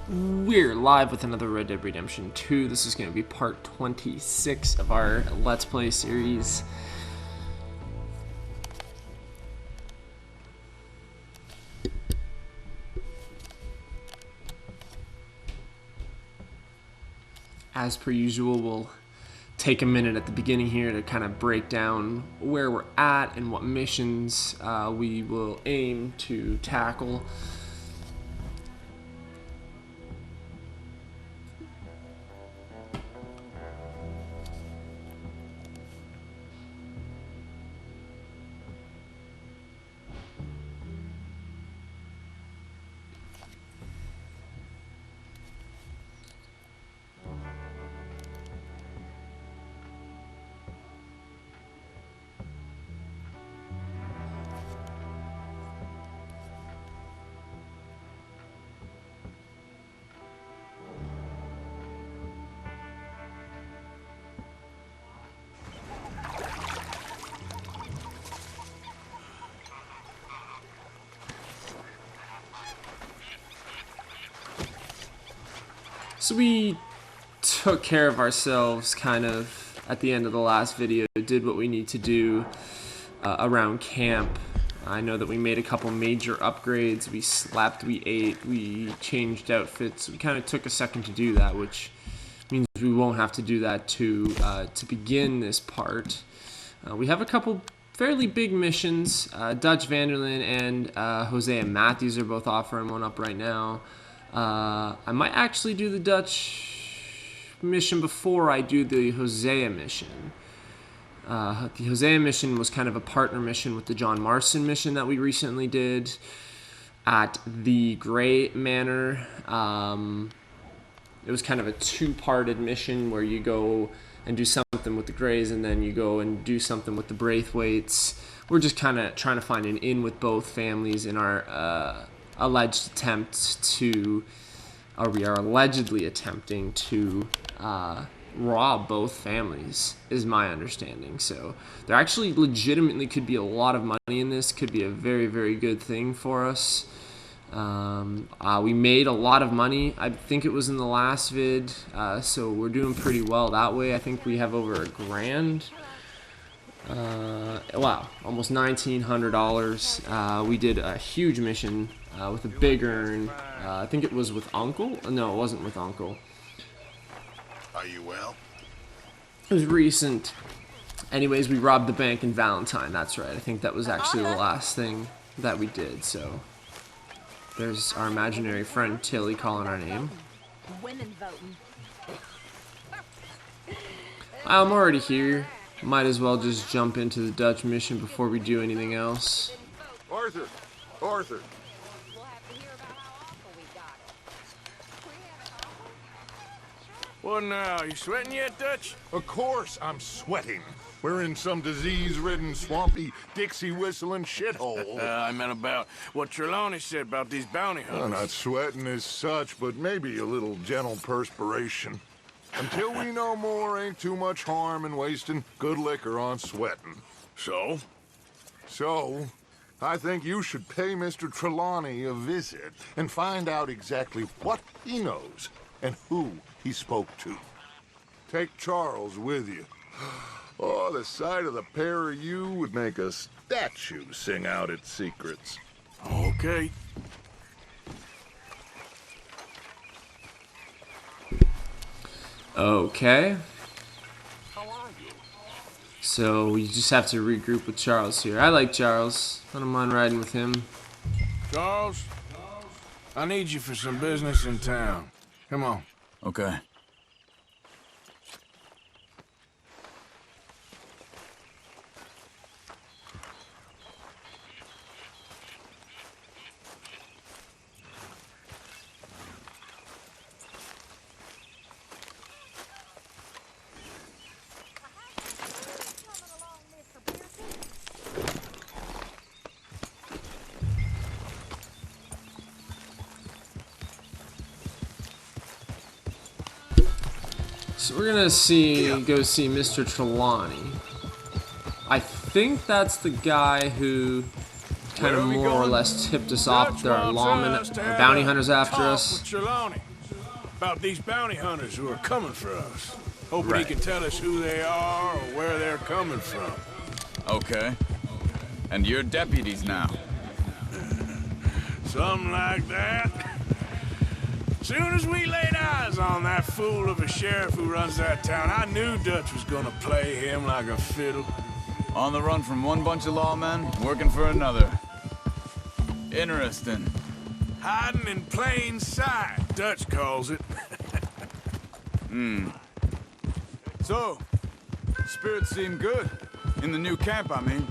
We're live with another Red Dead Redemption 2. This is going to be part 26 of our Let's Play series. As per usual, we'll take a minute at the beginning here to kind of break down where we're at and what missions we will aim to tackle. So we took care of ourselves kind of at the end of the last video, did what we need to do around camp. I know that we made a couple major upgrades. We slept, we ate, we changed outfits. We kind of took a second to do that, which means we won't have to do that to begin this part. We have a couple fairly big missions. Dutch van der Linde and Hosea Matthews are both offering one up right now. I might actually do the Dutch mission before I do the Hosea mission. The Hosea mission was kind of a partner mission with the John Marston mission that we recently did at the Grey Manor. It was kind of a two-parted mission where you go and do something with the Greys and then you go and do something with the Braithwaites. We're just kind of trying to find an in with both families in our alleged attempt to, or we are allegedly attempting to rob both families, is my understanding. So there actually legitimately could be a lot of money in this. Could be a very, very good thing for us. We made a lot of money. I think it was in the last vid, so we're doing pretty well that way. I think we have over $1,000. Wow, almost $1,900. We did a huge mission with a big earn. I think it was with Uncle. No, it wasn't with Uncle. Are you well? It was recent. Anyways, we robbed the bank in Valentine. That's right. I think that was actually the last thing that we did. So there's our imaginary friend Tilly calling our name. Women voting. I'm already here. Might as well just jump into the Dutch mission before we do anything else. Arthur! We'll Arthur! have to hear about how awful we got it. What now? You sweating yet, Dutch? Of course I'm sweating. We're in some disease-ridden, swampy, Dixie-whistling shithole. I meant about what Trelawney said about these bounty Well, hunters. not sweating as such, but maybe a little gentle perspiration. Until we know more, ain't too much harm in wasting good liquor on sweating. So? So, I think you should pay Mr. Trelawney a visit and find out exactly what he knows and who he spoke to. Take Charles with you. Oh, the sight of the pair of you would make a statue sing out its secrets. Okay. Okay. How are you? So you just have to regroup with Charles here. I like Charles. I don't mind riding with him. Charles? I need you for some business in town. Come on. Okay. So we're gonna go see Mr. Trelawney. I think that's the guy who kind of more or less tipped us off. There are lawmen or bounty hunters after us. About these bounty hunters who are coming for us. Hoping Right. he can tell us who they are or where they're coming from. Okay. And you're deputies now. Something like that. Soon as we laid eyes on that fool of a sheriff who runs that town, I knew Dutch was gonna play him like a fiddle. On the run from one bunch of lawmen, working for another. Interesting. Hiding in plain sight, Dutch calls it. So, spirits seem good. In the new camp, I mean.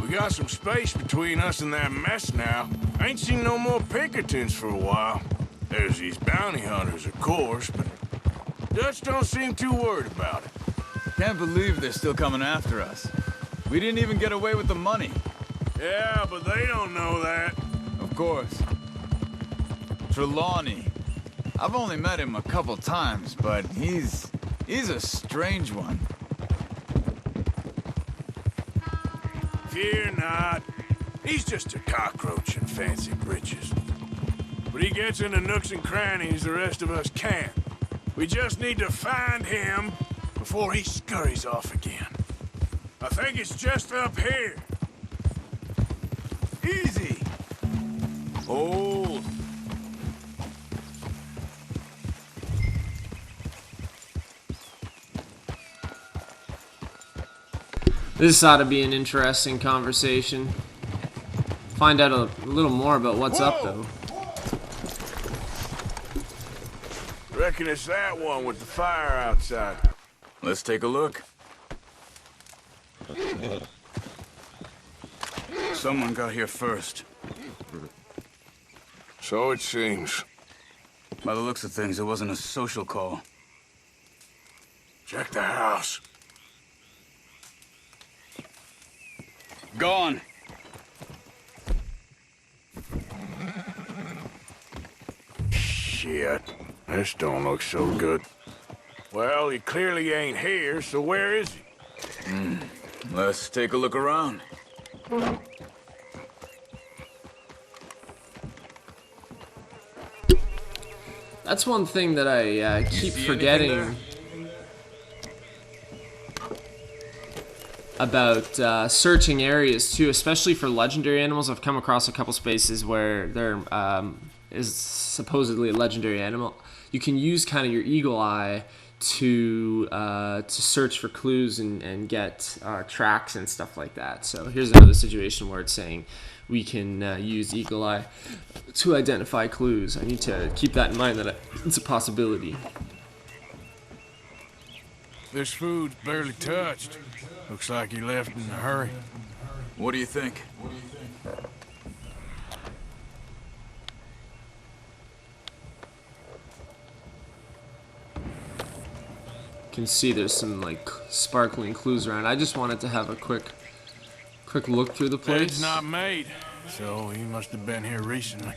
We got some space between us and that mess now. Ain't seen no more Pinkertons for a while. There's these bounty hunters, of course, but Dutch don't seem too worried about it. Can't believe they're still coming after us. We didn't even get away with the money. Yeah, but they don't know that. Of course. Trelawney. I've only met him a couple times, but he's a strange one. Fear not. He's just a cockroach in fancy britches. But he gets into nooks and crannies the rest of us can't. We just need to find him before he scurries off again. I think it's just up here. Easy. Hold. This ought to be an interesting conversation. Find out a little more about what's up, though. Reckon it's that one with the fire outside. Let's take a look. Someone got here first. So it seems. By the looks of things, it wasn't a social call. Check the house. Gone. Shit. This don't look so good. Well, he clearly ain't here, so where is he? Let's take a look around. That's one thing that I keep see forgetting anything about searching areas too, especially for legendary animals. I've come across a couple spaces where there is supposedly a legendary animal. You can use kind of your eagle eye to search for clues and get tracks and stuff like that. So here's another situation where it's saying we can use eagle eye to identify clues. I need to keep that in mind, that it's a possibility. This food's barely touched. Looks like he left in a hurry. What do you think? Can see there's some like sparkling clues around. I just wanted to have a quick look through the place. Bed's not made, so he must have been here recently.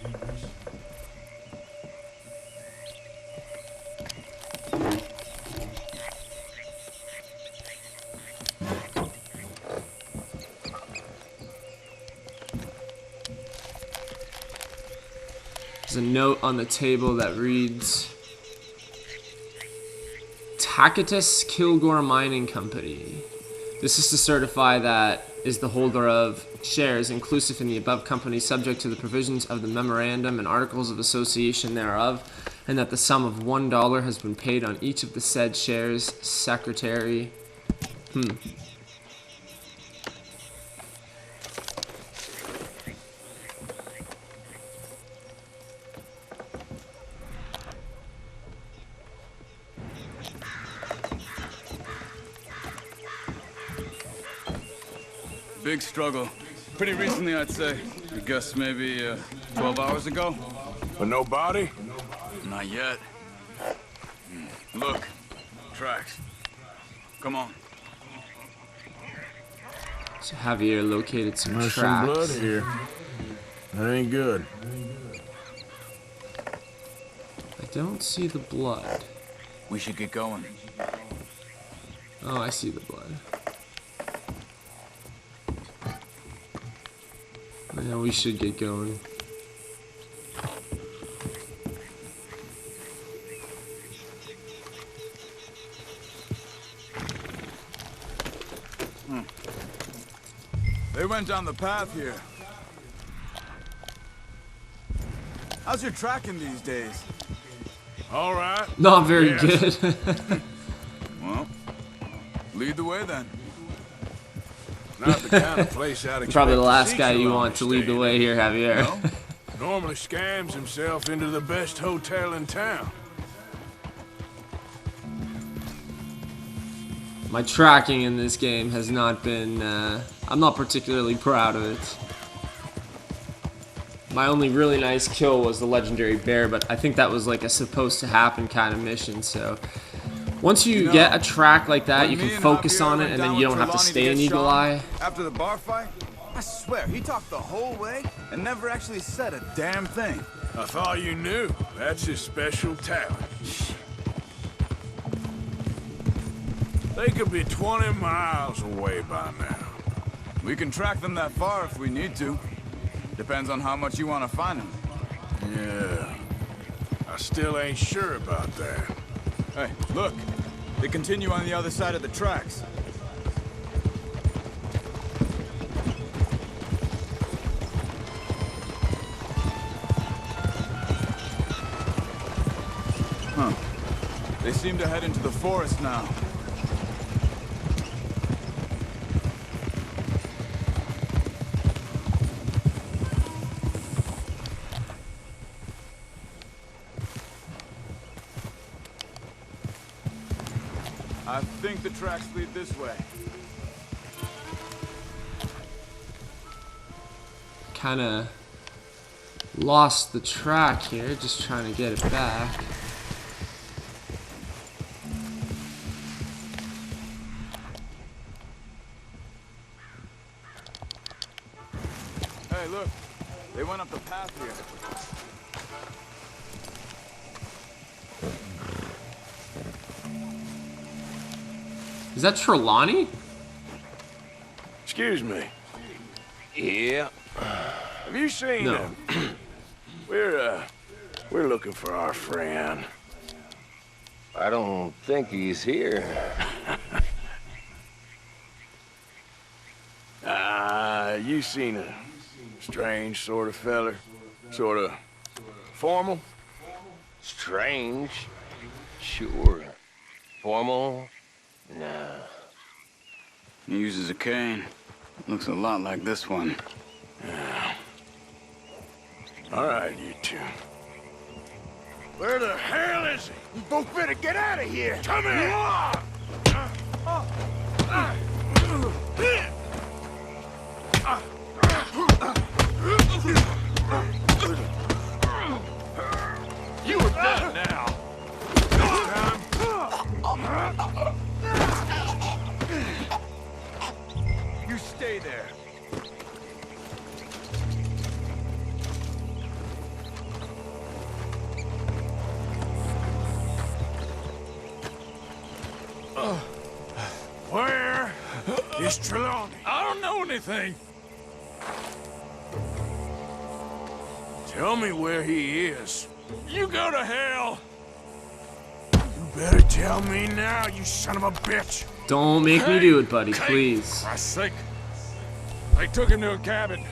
There's a note on the table that reads, Tacitus Kilgore Mining Company. This is to certify that is the holder of shares inclusive in the above company, subject to the provisions of the memorandum and articles of association thereof, and that the sum of $1 has been paid on each of the said shares. Secretary. Big struggle. Pretty recently, I'd say. I guess maybe 12 hours ago. But no body? Not yet. Look. Tracks. Come on. So Javier located some There's tracks. some blood here. That ain't good. I don't see the blood. We should get going. Oh, I see the blood. Yeah, we should get going. went down the path here. How's your tracking these days? All right. Not very Yes. good. Well, lead the way then. Not the kind of place I'd expect Probably the to last see guy you Trelawney want to lead the staying way in. here, Javier. No? Normally scams himself into the best hotel in town. My tracking in this game has not been, I'm not particularly proud of it. My only really nice kill was the legendary bear, but I think that was like a supposed to happen kind of mission, so. Once you know, get a track like that, When you me can and focus Javier on it, went and down then you with don't have to Trelawney stay get in Eagle shot Eye. After the bar fight, I swear, he talked the whole way and never actually said a damn thing. I thought you knew. That's his special talent. They could be 20 miles away by now. We can track them that far if we need to. Depends on how much you want to find them. Yeah. I still ain't sure about that. Hey, look. They continue on the other side of the tracks. Huh. They seem to head into the forest now. I think the tracks lead this way. Kind of lost the track here, just trying to get it back. Hey, look. They went up the path here. Is that Trelawney? Excuse me. Yeah. Have you seen No. him? We're looking for our friend. I don't think he's here. You seen a strange sort of feller? Sort of formal? Strange. Sure. Formal? Nah. He uses a cane. Looks a lot like this one. All right, you two. Where the hell is he? You both better get out of here. Come here. You are dead now. You stay there. Where is Trelawney? I don't know anything. Tell me where he is. You go to hell. You better tell me now, you son of a bitch. Don't make me do it, buddy, please. For Christ's sake. They took him to a cabin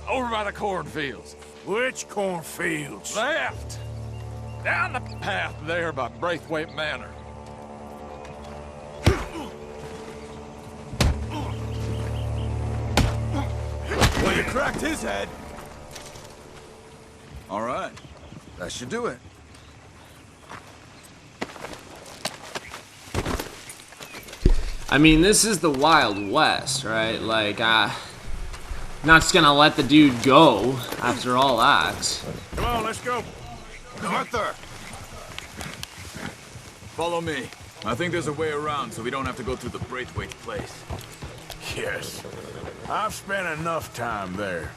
over by the cornfields. Which cornfields? Left. Down the path there by Braithwaite Manor. Well, you cracked his head. All right. That should do it. I mean, this is the Wild West, right? Like, not just gonna let the dude go after all that. Come on, let's go. Arthur! Follow me. I think there's a way around so we don't have to go through the Braithwaite place. Yes. I've spent enough time there.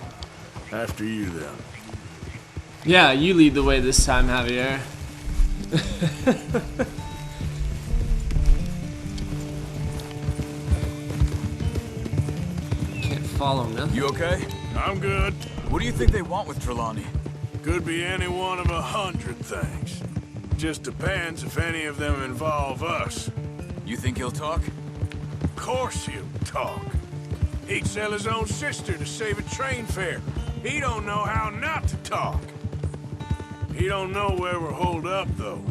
After you, then. Yeah, you lead the way this time, Javier. Can't follow nothing. You okay? I'm good. What do you think they want with Trelawney? Could be any one of 100 things. Just depends if any of them involve us. You think he'll talk? Of course he'll talk. He'd sell his own sister to save a train fare. He don't know how not to talk. He don't know where we're holed up, though.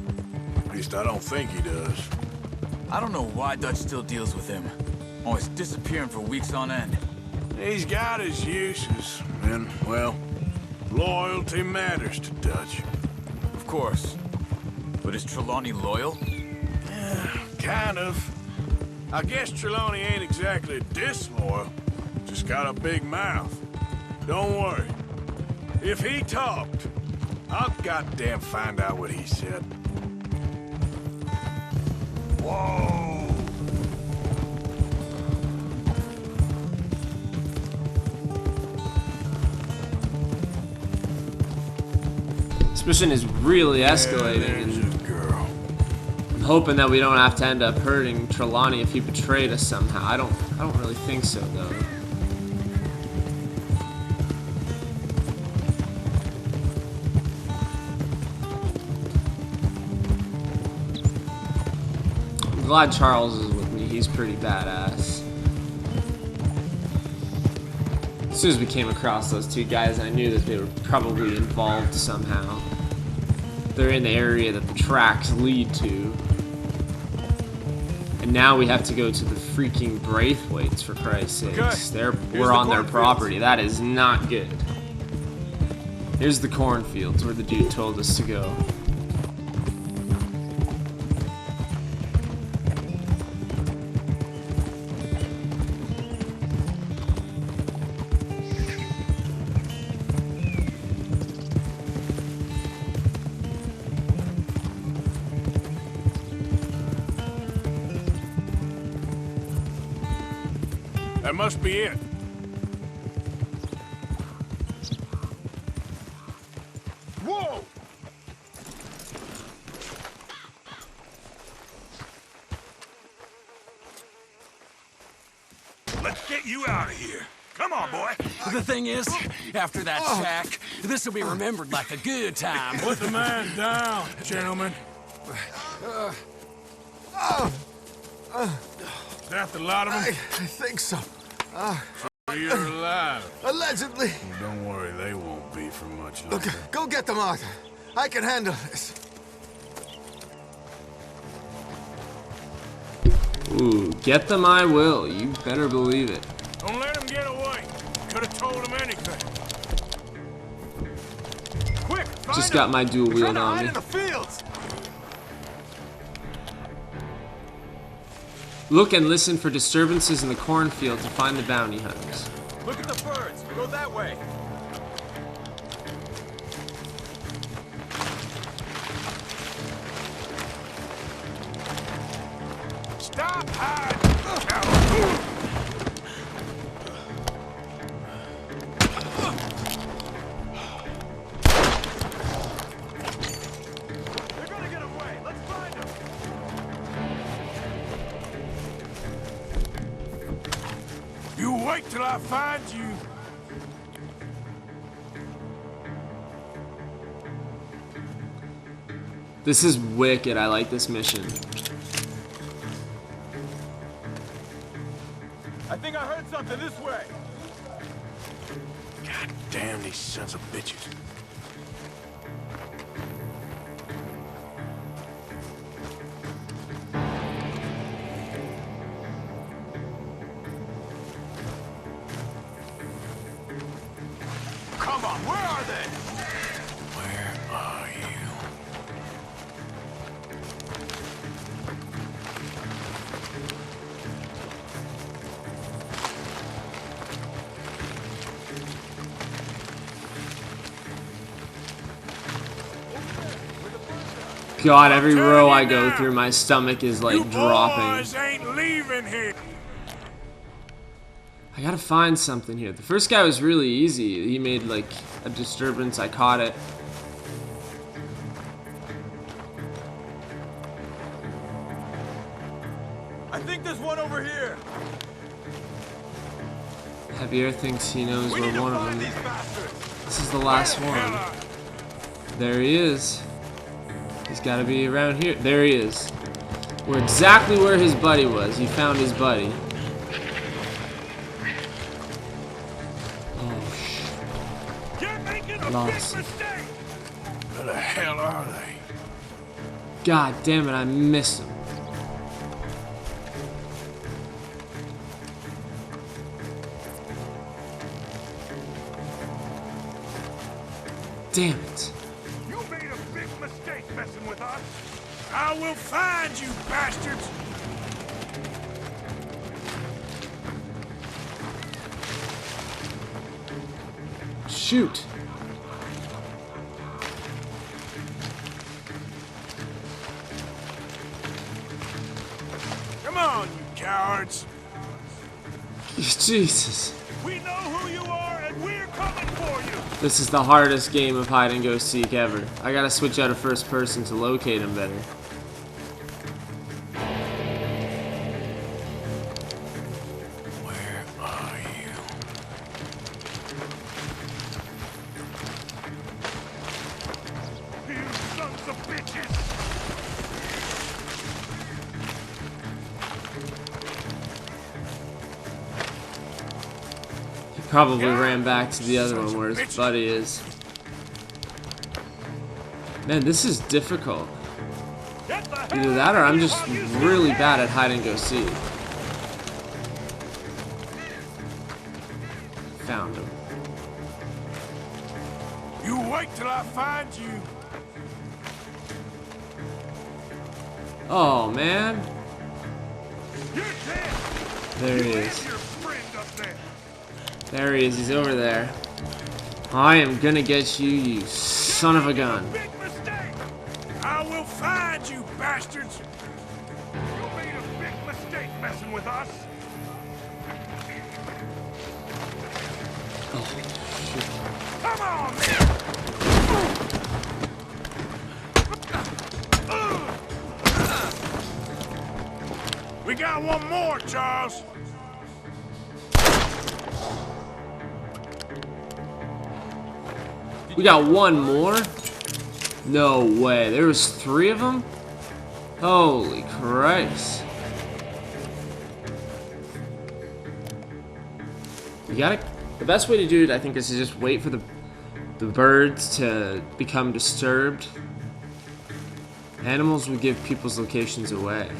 At least I don't think he does. I don't know why Dutch still deals with him. Always disappearing for weeks on end. He's got his uses, and, well, loyalty matters to Dutch. Of course. But is Trelawney loyal? Kind of. I guess Trelawney ain't exactly disloyal. Just got a big mouth. Don't worry. If he talked, I'll goddamn find out what he said. Whoa! This mission is really escalating, There's and a girl. I'm hoping that we don't have to end up hurting Trelawney if he betrayed us somehow. I don't really think so, though. I'm glad Charles is with me. He's pretty badass. As soon as we came across those two guys, I knew that they were probably involved somehow. They're in the area that the tracks lead to. And now we have to go to the freaking Braithwaites, for Christ's sakes. We're on their property. That is not good. Here's the cornfields where the dude told us to go. That must be it. Whoa! Let's get you out of here. Come on, boy. The thing is, after that shack, this will be remembered like a good time. Put the man down, gentlemen. Is that the lot of them? I think so. You're alive. Allegedly. Don't worry, they won't be for much longer. Look, go get them, Arthur. I can handle this. Ooh, get them I will. You better believe it. Don't let him get away. Could have told him anything. Quick, find Just him. got my dual wield on me. In the fields. Look and listen for disturbances in the cornfield to find the bounty hunters. Look at the birds. Go that way. Stop hiding, coward. They're gonna get away. Let's find them. You wait till I find you. This is wicked. I like this mission. I think I heard something this way. God damn these sons of bitches. Come on, where are they? Where are you? God, every row I go through, my stomach is like You dropping. boys ain't leaving here. I gotta find something here. The first guy was really easy. He made like a disturbance. I caught it. I think there's one over here. Javier thinks he knows We need where to one of find them these is. bastards. This is the last one. There he is. He's gotta be around here. There he is. We're exactly where his buddy was. He found his buddy. Lost. Where the hell are they? God damn it, I missed him. Damn it. You made a big mistake messing with us. I will find you, bastards! Shoot. Come on, you cowards! Jesus. We know who you are, and we're coming for you. This is the hardest game of hide and go seek ever. I gotta switch out of first person to locate him better. Where are you? You sons of bitches. He probably ran back to the other one where his buddy is. Man, this is difficult. Get the hell Either that or out I'm of here just while you still really can. bad at hide and go seek. Found him. You wait till I find you. Oh man. You're dead. There he You is. and your friend up there. There he is. He's over there. I am gonna get you, you son of a gun. Big mistake. I will find you, bastards! You made a big mistake messing with us. Come on, man. We got one more, Charles. We got one more? No way. There was 3 of them? Holy Christ. You gotta... The best way to do it, I think, is to just wait for the birds to become disturbed. Animals would give people's locations away.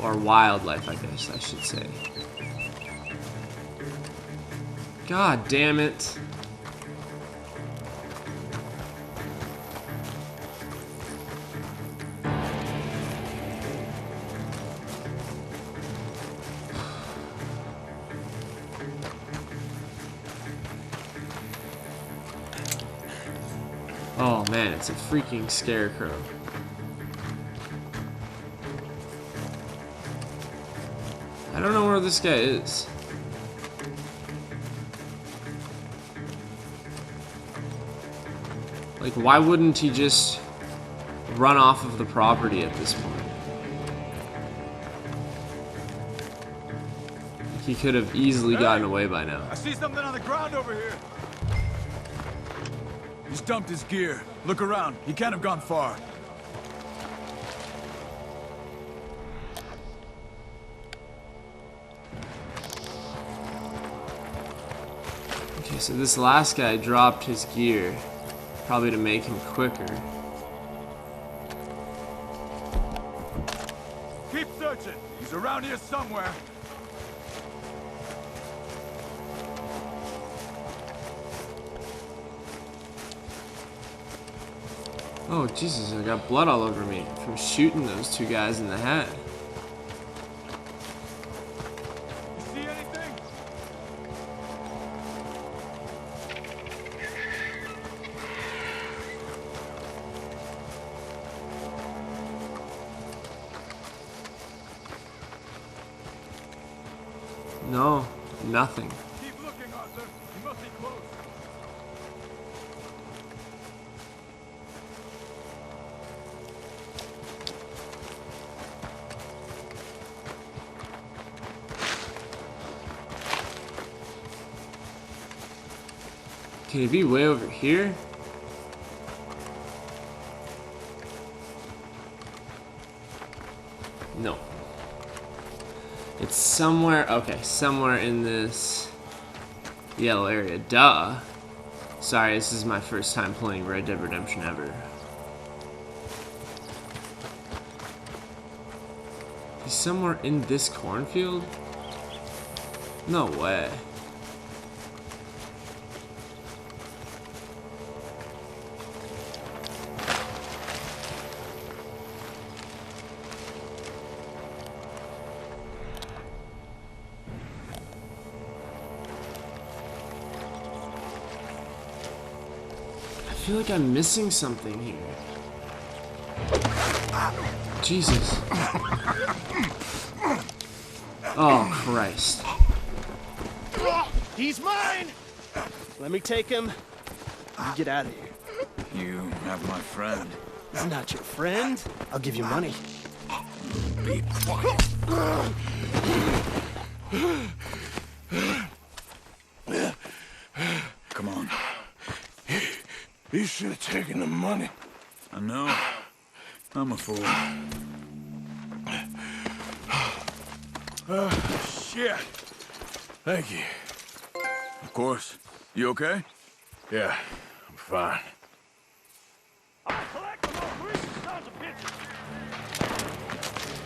Or wildlife, I guess I should say. God damn it. Oh man, it's a freaking scarecrow. I don't know where this guy is. Like, why wouldn't he just run off of the property at this point? He could have easily gotten away by now. I see something on the ground over here. He's dumped his gear. Look around. He can't have gone far. Okay, so this last guy dropped his gear, probably to make him quicker. Keep searching. He's around here somewhere. Oh, Jesus, I got blood all over me from shooting those 2 guys in the head. You see anything? No, nothing. Keep looking, Arthur. He must be close. Can he be way over here? No. It's somewhere, okay, somewhere in this Yellow area, duh. Sorry, this is my first time playing Red Dead Redemption ever. He's somewhere in this cornfield? No way. I feel like I'm missing something here. Jesus. Oh, Christ. He's mine! Let me take him. You get out of here. You have my friend. He's not your friend. I'll give you money. Be quiet. Come on. You should have taken the money. I know. I'm a fool. Shit. Thank you. Of course. You okay? Yeah, I'm fine.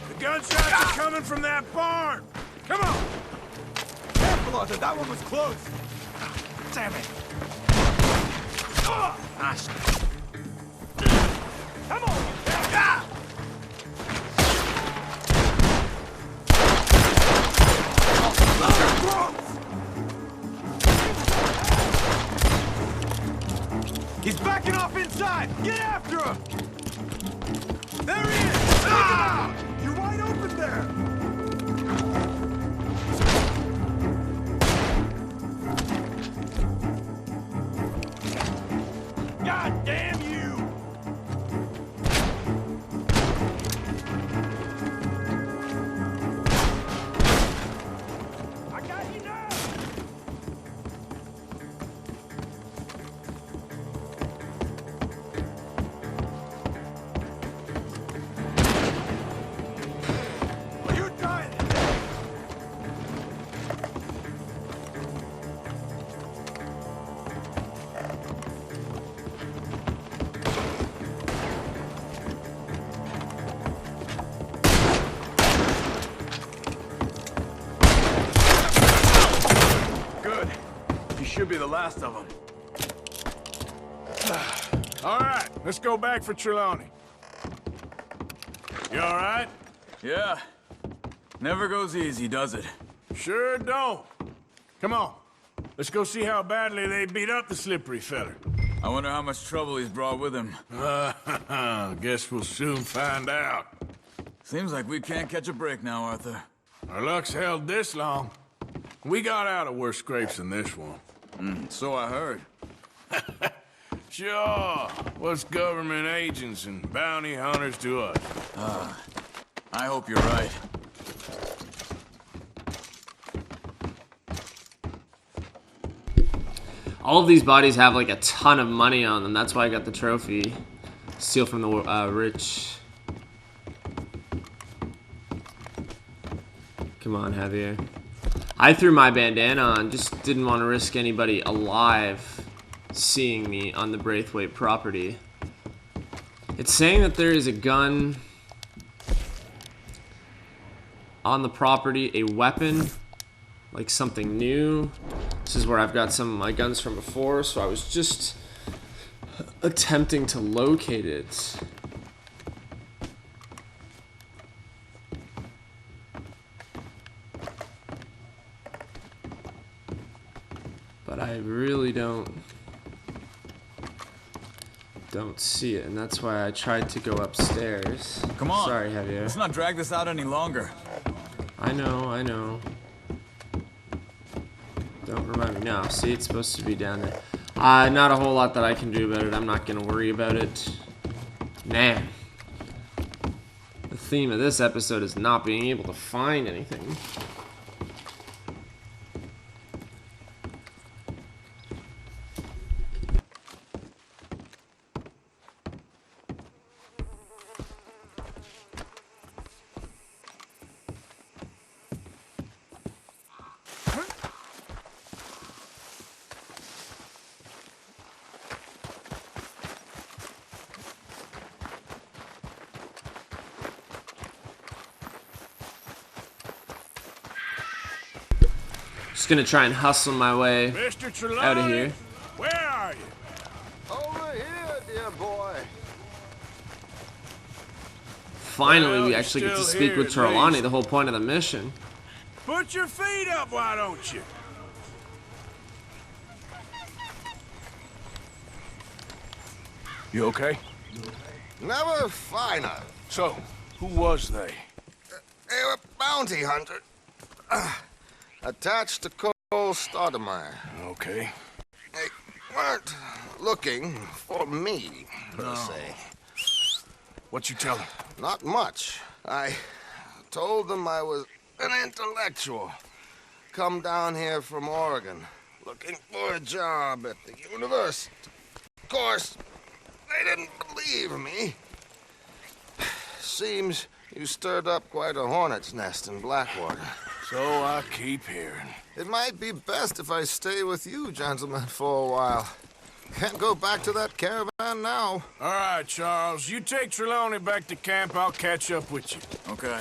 The gunshots are coming from that barn. Come on. Careful, Arthur. That one was close. Damn it. Come on! He's backing off inside. Get after him. There he is. Ah! You're wide open there! God damn you! I got you now! Are you trying? Good. You should be the last of them. All right, let's go back for Trelawney. You all right? Yeah. Never goes easy, does it? Sure don't. Come on. Let's go see how badly they beat up the slippery feller. I wonder how much trouble he's brought with him. Guess we'll soon find out. Seems like we can't catch a break now, Arthur. Our luck's held this long. We got out of worse scrapes than this one. So I heard. Sure. What's government agents and bounty hunters to us? I hope you're right. All of these bodies have like a ton of money on them. That's why I got the trophy. Steal from the rich. Come on, Javier. I threw my bandana on. Just didn't want to risk anybody alive seeing me on the Braithwaite property. It's saying that there is a gun on the property, a weapon, like something new. This is where I've got some of my guns from before, so I was just attempting to locate it. But I really don't see it, and that's why I tried to go upstairs. Come on. Sorry, Javier. Let's not drag this out any longer. I know. Don't remind me now. See, it's supposed to be down there. Not a whole lot that I can do about it. I'm not gonna worry about it. Man. The theme of this episode is not being able to find anything. Just gonna try and hustle my way Mr. Trelawney, out of here. where are you? Over here, dear boy. Finally, Well, we you're actually get to still speak here, with at Trelawney, least. the whole point of the mission. Put your feet up, why don't you? You okay? Never finer. So, who was they? They were bounty hunter. Attached to Cole Stoudemire. Okay. They weren't looking for me, per se. What you tell them? Not much. I told them I was an intellectual. Come down here from Oregon, looking for a job at the university. Of course, they didn't believe me. Seems you stirred up quite a hornet's nest in Blackwater. So I keep hearing. It might be best if I stay with you, gentlemen, for a while. Can't go back to that caravan now. All right, Charles. You take Trelawney back to camp. I'll catch up with you. Okay.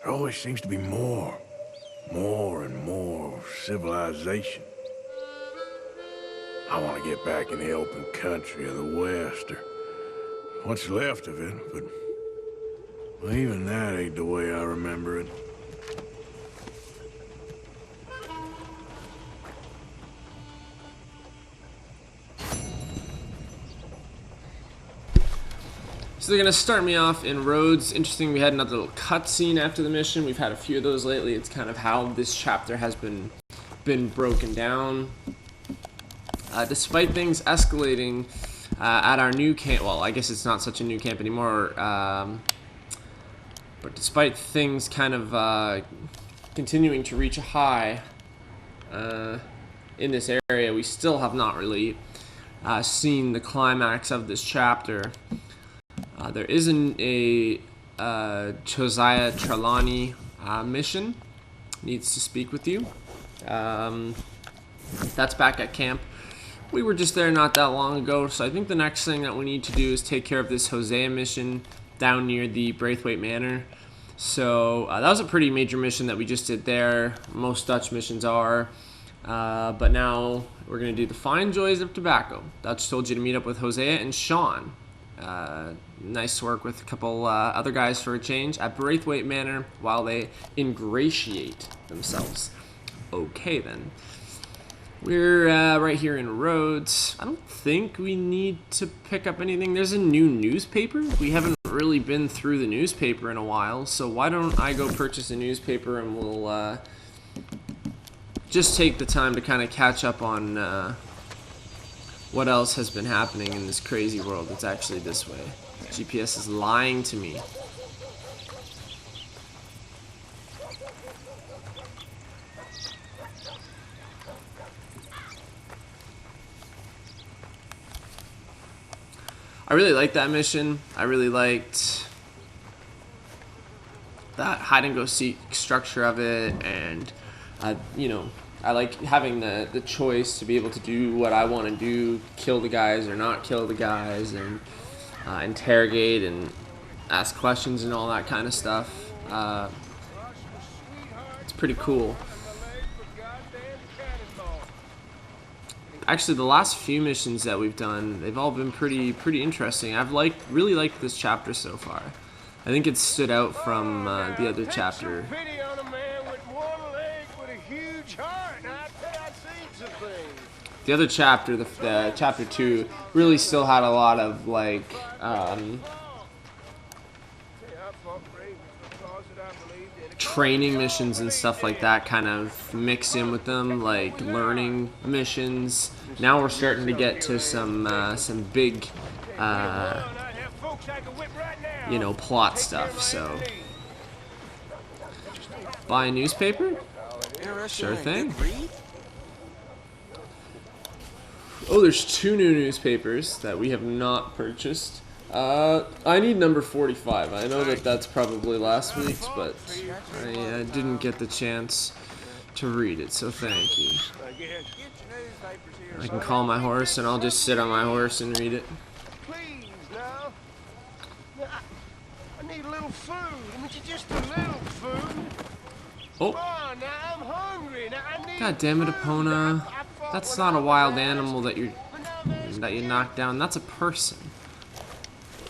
There always seems to be more and more civilization. I want to get back in the open country of the West, or what's left of it, but well, even that ain't the way I remember it. So they're gonna start me off in Rhodes. Interesting, we had another little cutscene after the mission. We've had a few of those lately. It's kind of how this chapter has been broken down. Despite things escalating at our new camp, well, I guess it's not such a new camp anymore, but despite things kind of continuing to reach a high in this area, we still have not really seen the climax of this chapter. There is a Josiah Trelawney mission. Needs to speak with you. That's back at camp. We were just there not that long ago, so I think the next thing that we need to do is take care of this Hosea mission down near the Braithwaite Manor. So that was a pretty major mission that we just did there. Most Dutch missions are. But now we're going to do the fine joys of tobacco. Dutch told you to meet up with Hosea and Sean. Nice work with a couple other guys for a change at Braithwaite Manor while they ingratiate themselves. Okay then. We're right here in Rhodes. I don't think we need to pick up anything. There's a new newspaper. We haven't really been through the newspaper in a while, so why don't I go purchase a newspaper and we'll just take the time to kind of catch up on what else has been happening in this crazy world. It's actually this way. GPS is lying to me. I really liked that mission. I really liked that hide and go seek structure of it, and you know, I like having the choice to be able to do what I want to do, kill the guys or not kill the guys, and interrogate and ask questions and all that kind of stuff. It's pretty cool. Actually, the last few missions that we've done, they've all been pretty interesting. I've really liked this chapter so far. I think it stood out from the other chapter. Pity on a man with one leg with a huge heart. I bet I've seen some things. The other chapter, the chapter 2, really still had a lot of like training missions and stuff like that kind of mixed in with them, like learning missions. Now we're starting to get to some big you know, plot stuff. So buy a newspaper? Sure thing. Oh, there's 2 new newspapers that we have not purchased. I need number 45. I know that that's probably last week's, but I didn't get the chance to read it, so thank you. I can call my horse, and I'll just sit on my horse and read it. Please, now. Now, need a little food. I mean, just a little food. Oh. Come on, now I'm hungry. Now I need God damn it, food. Epona. I fought That's when not I a was wild an animal asshole, that you but now there's knock down. That's a person.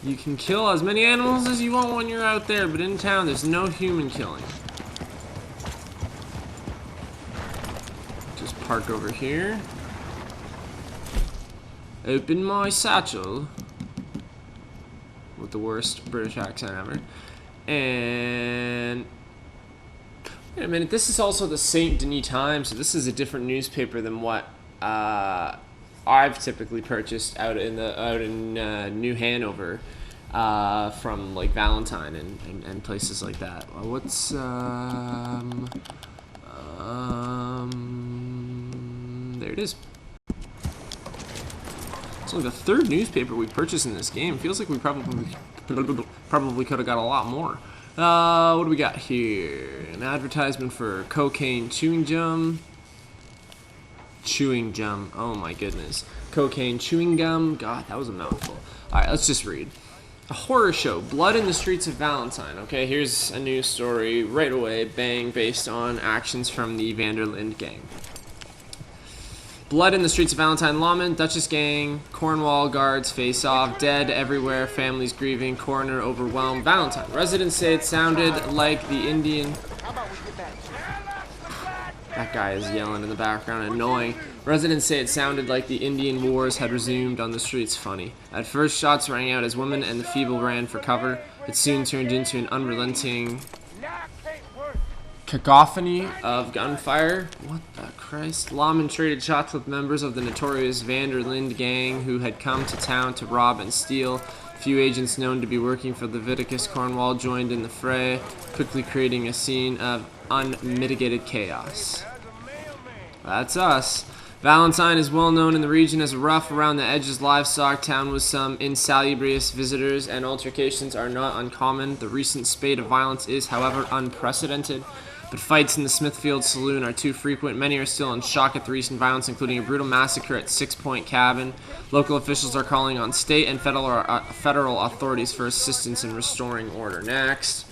You can kill as many animals as you want when you're out there, but in town there's no human killing. Just park over here. Open my satchel. With the worst British accent ever. And wait a minute, this is also the Saint Denis Times, so this is a different newspaper than what I've typically purchased out in New Hanover from like Valentine and places like that. What's there it is. It's only the third newspaper we purchased in this game. Feels like we probably could have got a lot more. What do we got here? An advertisement for cocaine chewing gum. Chewing gum. Oh my goodness. Cocaine chewing gum. God, that was a mouthful. Alright, let's just read. A horror show. Blood in the Streets of Valentine. Okay, here's a news story right away. Bang, based on actions from the Vanderlinde gang. Blood in the Streets of Valentine. Lawmen, Duchess gang, Cornwall guards face off. Dead everywhere. Families grieving. Coroner overwhelmed. Valentine. Residents say it sounded like the Indian... That guy is yelling in the background, annoying. Residents say it sounded like the Indian Wars had resumed on the streets. Funny. At first, shots rang out as women and the feeble ran for cover. It soon turned into an unrelenting cacophony of gunfire. What the Christ? Lawmen traded shots with members of the notorious Vanderlinde gang who had come to town to rob and steal. Few agents known to be working for Leviticus Cornwall joined in the fray, quickly creating a scene of unmitigated chaos. That's us. Valentine is well known in the region as a rough around the edges livestock town with some insalubrious visitors, and altercations are not uncommon. The recent spate of violence is, however, unprecedented. But fights in the Smithfield Saloon are too frequent. Many are still in shock at the recent violence, including a brutal massacre at 6 Point Cabin. Local officials are calling on state and federal authorities for assistance in restoring order. Next.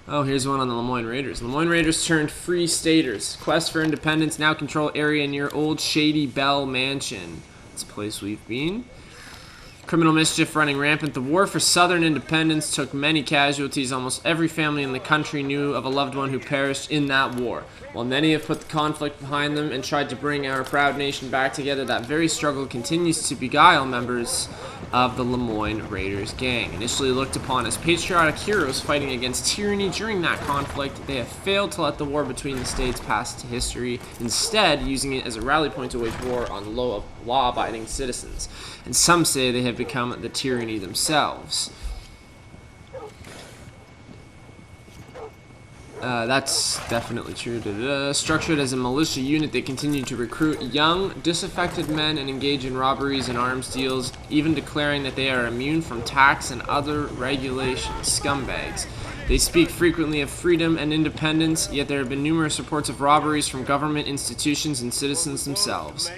Oh, here's one on the Lemoyne Raiders. Lemoyne Raiders turned Free Staters. Quest for independence now control area near Old Shady Bell Mansion. It's a place we've been. Criminal mischief running rampant. The war for Southern independence took many casualties. Almost every family in the country knew of a loved one who perished in that war. While many have put the conflict behind them and tried to bring our proud nation back together, that very struggle continues to beguile members of the Lemoyne Raiders gang. Initially looked upon as patriotic heroes fighting against tyranny during that conflict, they have failed to let the war between the states pass to history, instead using it as a rally point to wage war on law-abiding citizens. And some say they have become the tyranny themselves. That's definitely true. Structured as a militia unit, they continue to recruit young, disaffected men and engage in robberies and arms deals, even declaring that they are immune from tax and other regulations. Scumbags. They speak frequently of freedom and independence, yet there have been numerous reports of robberies from government institutions and citizens themselves.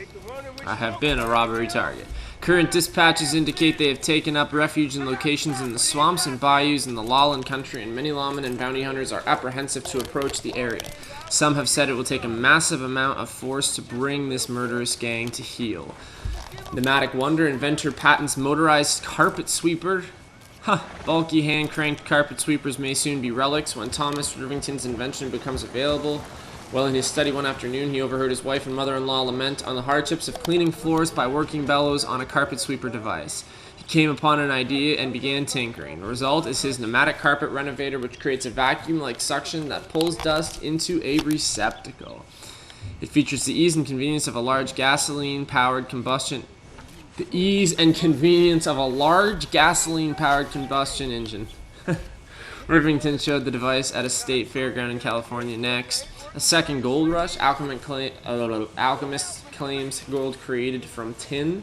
I have been a robbery target. Current dispatches indicate they have taken up refuge in locations in the swamps and bayous in the lowland country, and many lawmen and bounty hunters are apprehensive to approach the area. Some have said it will take a massive amount of force to bring this murderous gang to heel. Pneumatic wonder, inventor patents motorized carpet sweeper. Bulky hand-cranked carpet sweepers may soon be relics when Thomas Rivington's invention becomes available. While in his study one afternoon, he overheard his wife and mother-in-law lament on the hardships of cleaning floors by working bellows on a carpet sweeper device. He came upon an idea and began tinkering. The result is his pneumatic carpet renovator, which creates a vacuum-like suction that pulls dust into a receptacle. It features the ease and convenience of a large gasoline-powered combustion... The ease and convenience of a large gasoline-powered combustion engine. Rivington showed the device at a state fairground in California. Next. A second gold rush. Alchemist claims gold created from tin.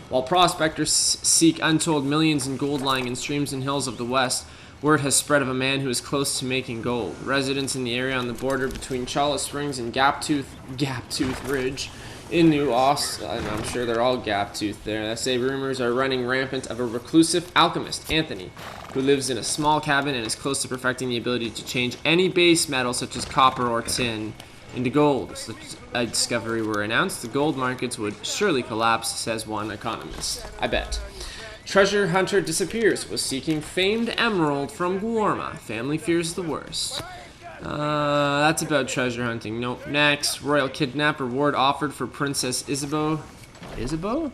While prospectors seek untold millions in gold lying in streams and hills of the West, word has spread of a man who is close to making gold. Residents in the area on the border between Chawla Springs and Gaptooth Ridge in New Austin, and I'm sure they're all gap-toothed there. They say rumors are running rampant of a reclusive alchemist, Anthony, who lives in a small cabin and is close to perfecting the ability to change any base metal, such as copper or tin, into gold. If such a discovery were announced, the gold markets would surely collapse, says one economist. I bet. Treasure hunter disappears, was seeking famed emerald from Guarma. Family fears the worst. That's about treasure hunting. Nope. Next, royal kidnap reward offered for Princess Isabeau. Isabeau.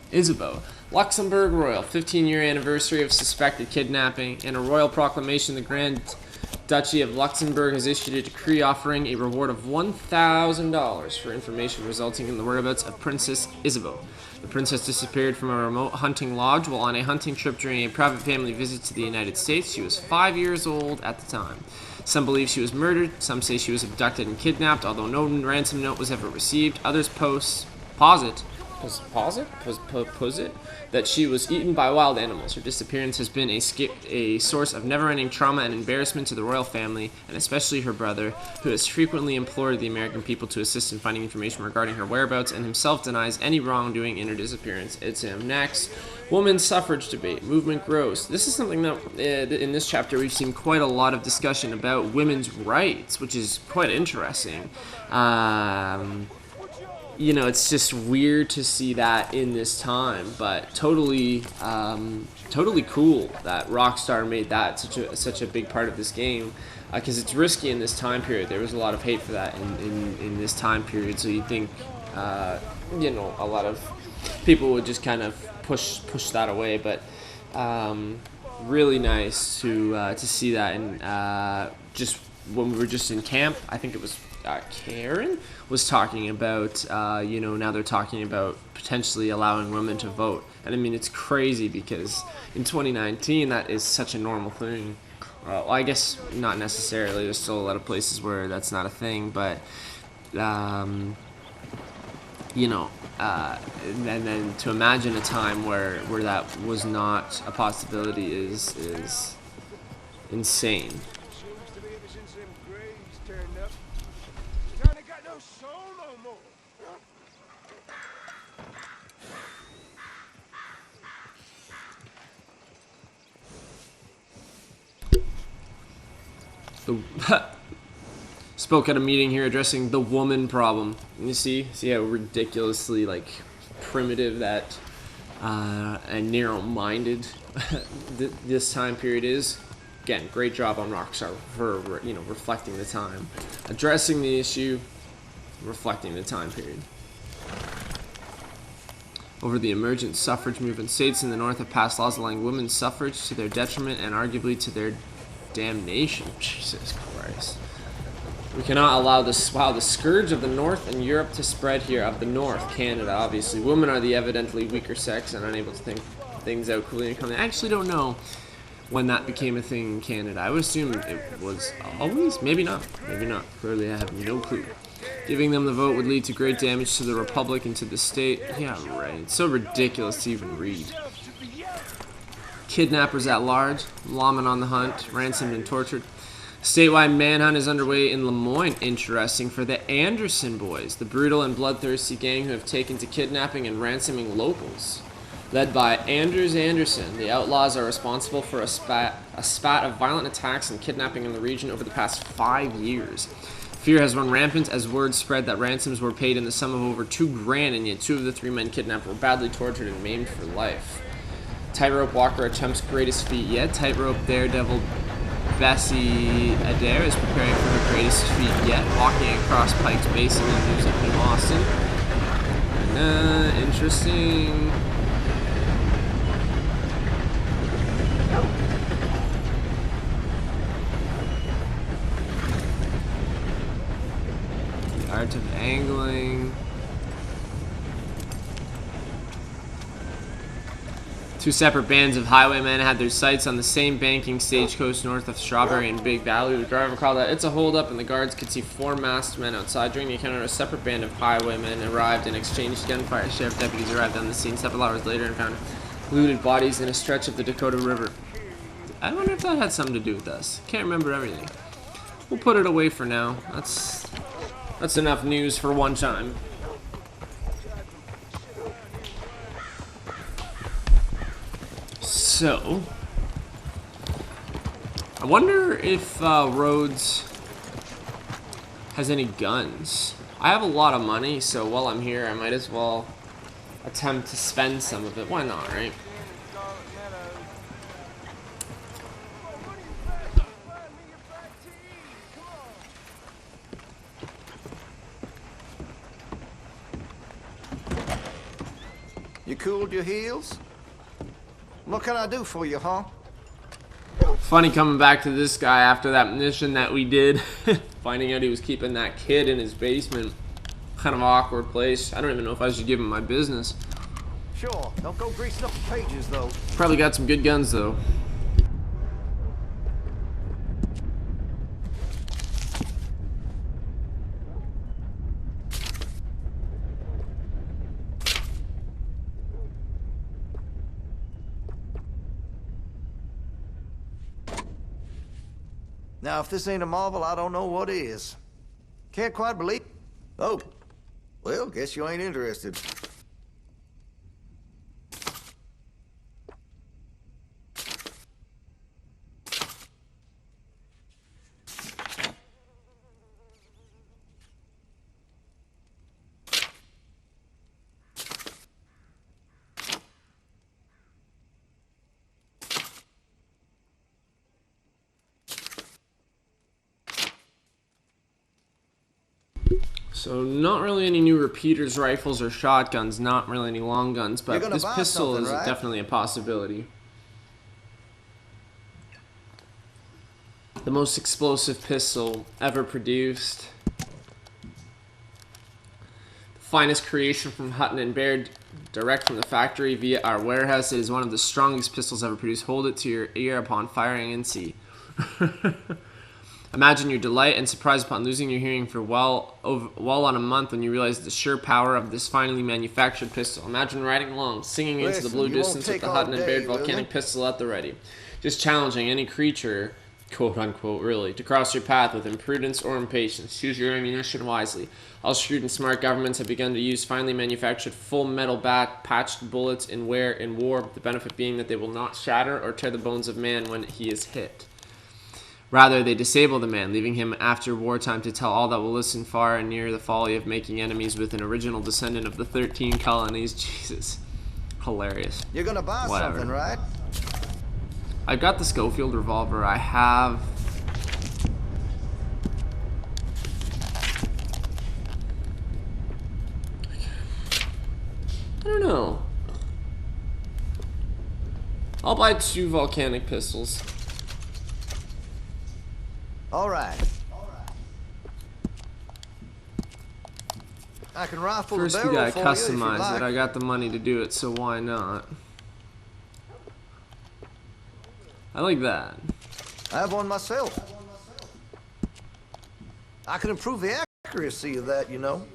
Luxembourg royal. 15-year anniversary of suspected kidnapping. In a royal proclamation, the Grand Duchy of Luxembourg has issued a decree offering a reward of $1,000 for information resulting in the whereabouts of Princess Isabeau. The princess disappeared from a remote hunting lodge while on a hunting trip during a private family visit to the United States. She was 5 years old at the time. Some believe she was murdered. Some say she was abducted and kidnapped, although no ransom note was ever received. Others posit that she was eaten by wild animals. Her disappearance has been a source of never-ending trauma and embarrassment to the royal family, and especially her brother, who has frequently implored the American people to assist in finding information regarding her whereabouts, and himself denies any wrongdoing in her disappearance. It's him. Next, women's suffrage debate. Movement grows. This is something that, in this chapter, we've seen quite a lot of discussion about women's rights, which is quite interesting. You know, it's just weird to see that in this time, but totally cool that Rockstar made that such a big part of this game, because it's risky in this time period. There was a lot of hate for that in this time period, so you'd think, you know, a lot of people would just kind of push that away, but really nice to see that. And just when we were just in camp, I think it was Karen was talking about, you know, now they're talking about potentially allowing women to vote. And I mean, it's crazy because in 2019, that is such a normal thing. Well, I guess not necessarily. There's still a lot of places where that's not a thing, but, you know, and then to imagine a time where that was not a possibility is insane. Spoke at a meeting here addressing the woman problem. And you see how ridiculously like primitive that and narrow-minded this time period is. Again, great job on Rockstar for, you know, reflecting the time, addressing the issue, reflecting the time period. Over the emergent suffrage movement, states in the North have passed laws allowing women's suffrage to their detriment and arguably to their damnation. Jesus Christ. We cannot allow the scourge of the North and Europe to spread here. Of the North, Canada, obviously. Women are the evidently weaker sex and unable to think things out clearly and calmly. I actually don't know when that became a thing in Canada. I would assume it was always. Maybe not. Maybe not. Clearly, I have no clue. Giving them the vote would lead to great damage to the Republic and to the state. Yeah, right. It's so ridiculous to even read. Kidnappers at large, lawmen on the hunt, ransomed and tortured. Statewide manhunt is underway in Lemoyne. Interesting for the Anderson boys, the brutal and bloodthirsty gang who have taken to kidnapping and ransoming locals. Led by Anders Anderson, the outlaws are responsible for a spat of violent attacks and kidnapping in the region over the past 5 years. Fear has run rampant as word spread that ransoms were paid in the sum of over $2 grand, and yet 2 of the 3 men kidnapped were badly tortured and maimed for life. Tightrope walker attempts greatest feat yet. Tightrope daredevil Bessie Adair is preparing for her greatest feat yet, walking across Pike's Basin and news of New Austin. Interesting. The art of angling. 2 separate bands of highwaymen had their sights on the same banking stagecoach north of Strawberry and Big Valley. The driver called out, "It's a holdup," and the guards could see 4 masked men outside. During the encounter, a separate band of highwaymen arrived and exchanged gunfire. Sheriff deputies arrived on the scene several hours later and found looted bodies in a stretch of the Dakota River. I wonder if that had something to do with us. Can't remember everything. We'll put it away for now. That's enough news for one time. So, I wonder if Rhodes has any guns. I have a lot of money, so while I'm here, I might as well attempt to spend some of it. Why not, right? You cooled your heels? What can I do for you, huh? Funny coming back to this guy after that mission that we did. Finding out he was keeping that kid in his basement. Kind of awkward place. I don't even know if I should give him my business. Sure, don't go greasing up the pages, though. Probably got some good guns, though. Now, if this ain't a marvel, I don't know what is. Can't quite believe... Oh. Well, guess you ain't interested. So not really any new repeaters, rifles, or shotguns. Not really any long guns, but this pistol is definitely a possibility. The most explosive pistol ever produced. The finest creation from Hutton and Baird, direct from the factory via our warehouse. It is one of the strongest pistols ever produced. Hold it to your ear upon firing and see. Imagine your delight and surprise upon losing your hearing for well on a month when you realize the sheer power of this finely manufactured pistol. Imagine riding along, singing into the blue distance with the Hutton and Baird volcanic pistol at the ready. Just challenging any creature, quote unquote, really, to cross your path with imprudence or impatience. Choose your ammunition wisely. All shrewd and smart governments have begun to use finely manufactured full metal patched bullets in war, the benefit being that they will not shatter or tear the bones of man when he is hit. Rather, they disable the man, leaving him after wartime to tell all that will listen far and near the folly of making enemies with an original descendant of the 13 colonies. Jesus. Hilarious. You're gonna buy something, right? I've got the Schofield revolver. I have... I don't know. I'll buy 2 volcanic pistols. All right. I can rifle First the we barrel gotta for you if you customize like. it. I got the money to do it, so why not? I like that. I have one myself. I can improve the accuracy of that, you know.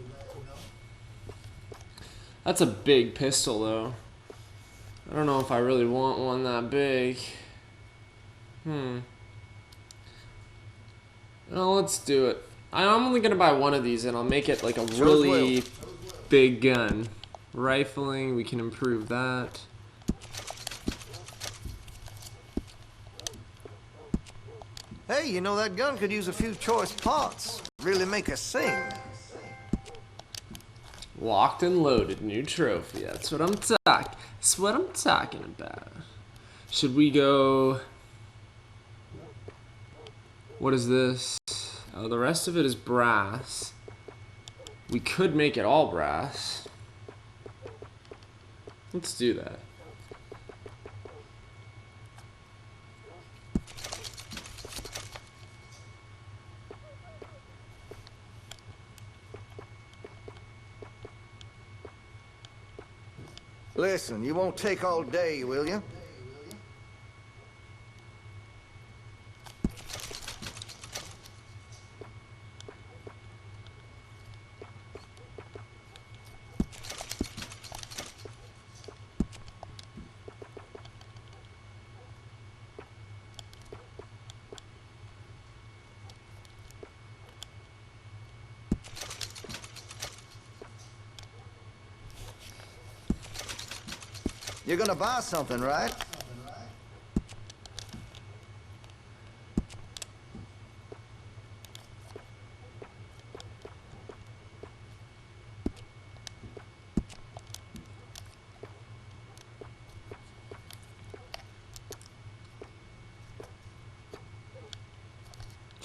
That's a big pistol, though. I don't know if I really want one that big. Well, let's do it. I'm only gonna buy one of these, and I'll make it like a really big gun. Rifling, we can improve that. Hey, you know that gun could use a few choice parts. Really make us sing. Locked and loaded, new trophy. That's what I'm talking about. Should we go? What is this? Oh, the rest of it is brass. We could make it all brass. Let's do that. Listen, you won't take all day, will you? You're gonna buy something, right?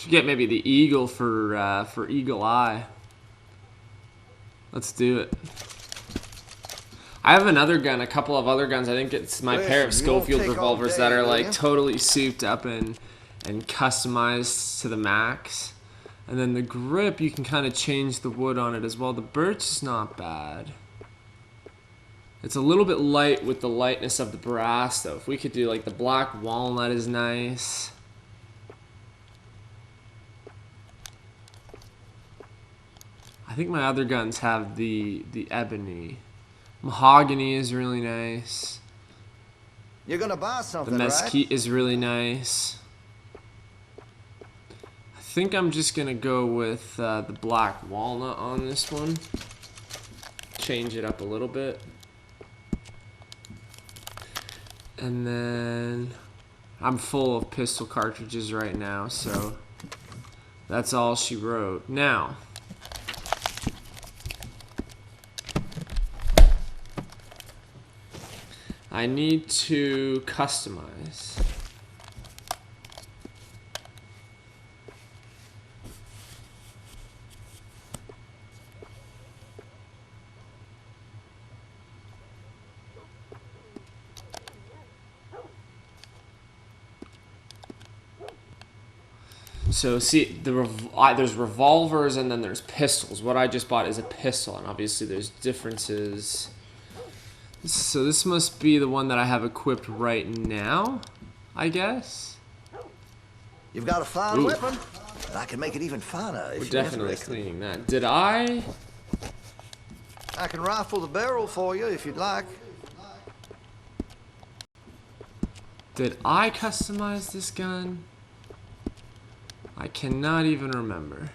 Should get maybe the eagle for Eagle Eye. Let's do it. I have another gun, a couple of other guns. I think it's my pair of Listen, you won't Schofield take all revolvers day, that are will like ya? totally souped up and customized to the max. And then the grip, you can kind of change the wood on it as well. The birch is not bad. It's a little bit light with the lightness of the brass though. If we could do like the black walnut is nice. I think my other guns have the ebony. Mahogany is really nice. You're gonna buy The something, mesquite is really nice. I think I'm just gonna go with the black walnut on this one. Change it up a little bit. And then I'm full of pistol cartridges right now, so that's all she wrote. Now, I need to customize. So see, there's revolvers and then there's pistols. What I just bought is a pistol, and obviously there's differences. So this must be the one that I have equipped right now, I guess. You've got a fine Ooh. weapon, and I can make it even finer if We're you're definitely interested. cleaning that. Did I? I can rifle the barrel for you if you'd like. Did I customize this gun? I cannot even remember.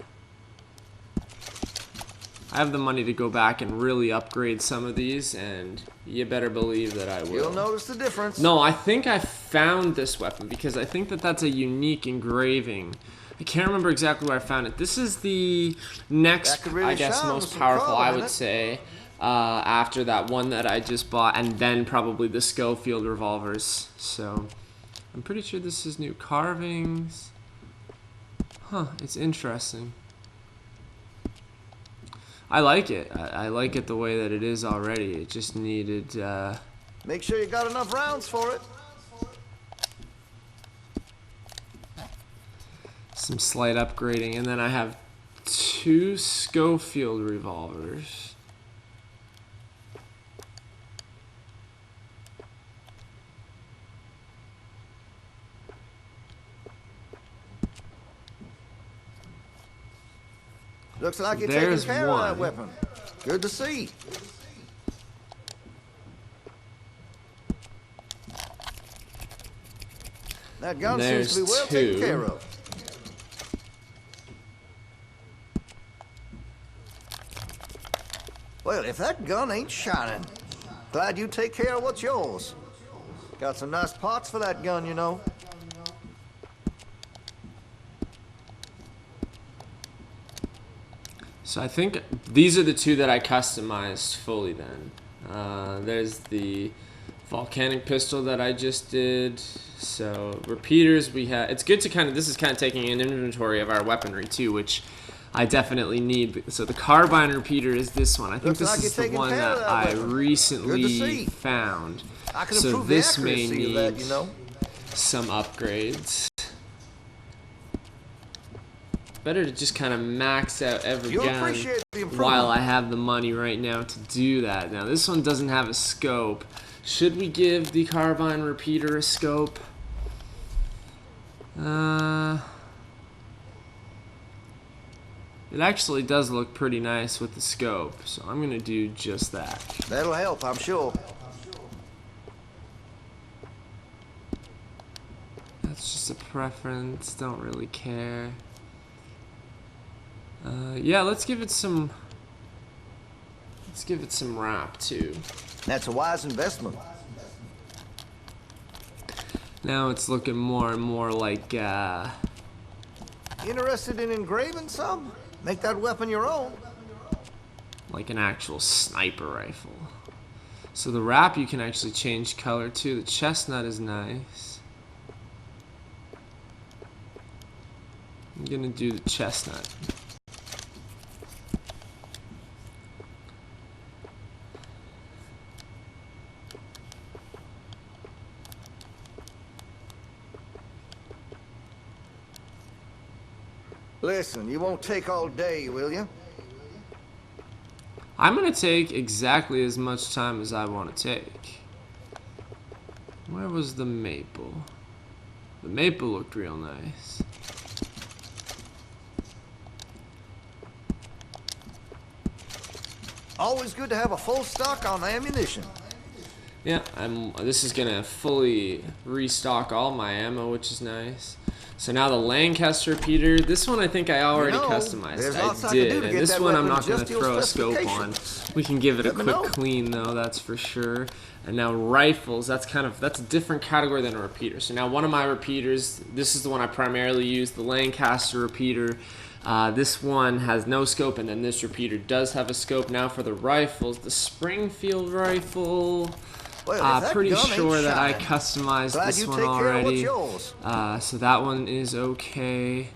I have the money to go back and really upgrade some of these, and you better believe that I will. You'll notice the difference. No, I think I found this weapon because I think that that's a unique engraving. I can't remember exactly where I found it. This is the next, That could really I guess, shine with most some powerful, color I in would it. say, after that one that I just bought, and then probably the Schofield revolvers. So, I'm pretty sure this is new carvings. Huh, it's interesting. I like it. I like it the way that it is already. It just needed, Make sure you got enough rounds for it. some slight upgrading, and then I have 2 Schofield revolvers. Looks like you're There's taking care of that one. weapon. Good to see. That gun seems to be There's well taken 2. care of. Well, if that gun ain't shining, glad you take care of what's yours. Got some nice parts for that gun, you know. So I think these are the 2 that I customized fully then. There's the volcanic pistol that I just did. So repeaters we have. It's good to kind of, this is kind of taking an inventory of our weaponry too, which I definitely need. So the carbine repeater is this one. I think Looks this like is you're the taking one care that of that I weapon. Good to recently see. found. I can So improve the this may accuracy of need that, you know. some upgrades. Better to just kind of max out every You'll gun appreciate the improvement. while I have the money right now to do that. Now this one doesn't have a scope. Should we give the carbine repeater a scope? It actually does look pretty nice with the scope, so I'm gonna do just that. That'll help, I'm sure. That's just a preference, don't really care. Yeah, let's give it some wrap too. That's a wise investment. Now it's looking more and more like Interested in engraving some? Make that weapon your own. like an actual sniper rifle. So the wrap you can actually change color too. The chestnut is nice. gonna do the chestnut. Listen, you won't take all day, will you? I'm gonna take exactly as much time as I want to take. Where was the maple? The maple looked real nice. Always good to have a full stock on ammunition. Yeah, this is gonna fully restock all my ammo, which is nice. So now the Lancaster repeater. This one I think I already customized. I did, and this one I'm not gonna throw a scope on. We can give it a quick clean though, that's for sure. And now rifles, that's a different category than a repeater. So now one of my repeaters, this is the one I primarily use, the Lancaster repeater. This one has no scope, and then this repeater does have a scope. Now for the rifles, the Springfield rifle. Pretty sure that I customized this one already. So that one is okay.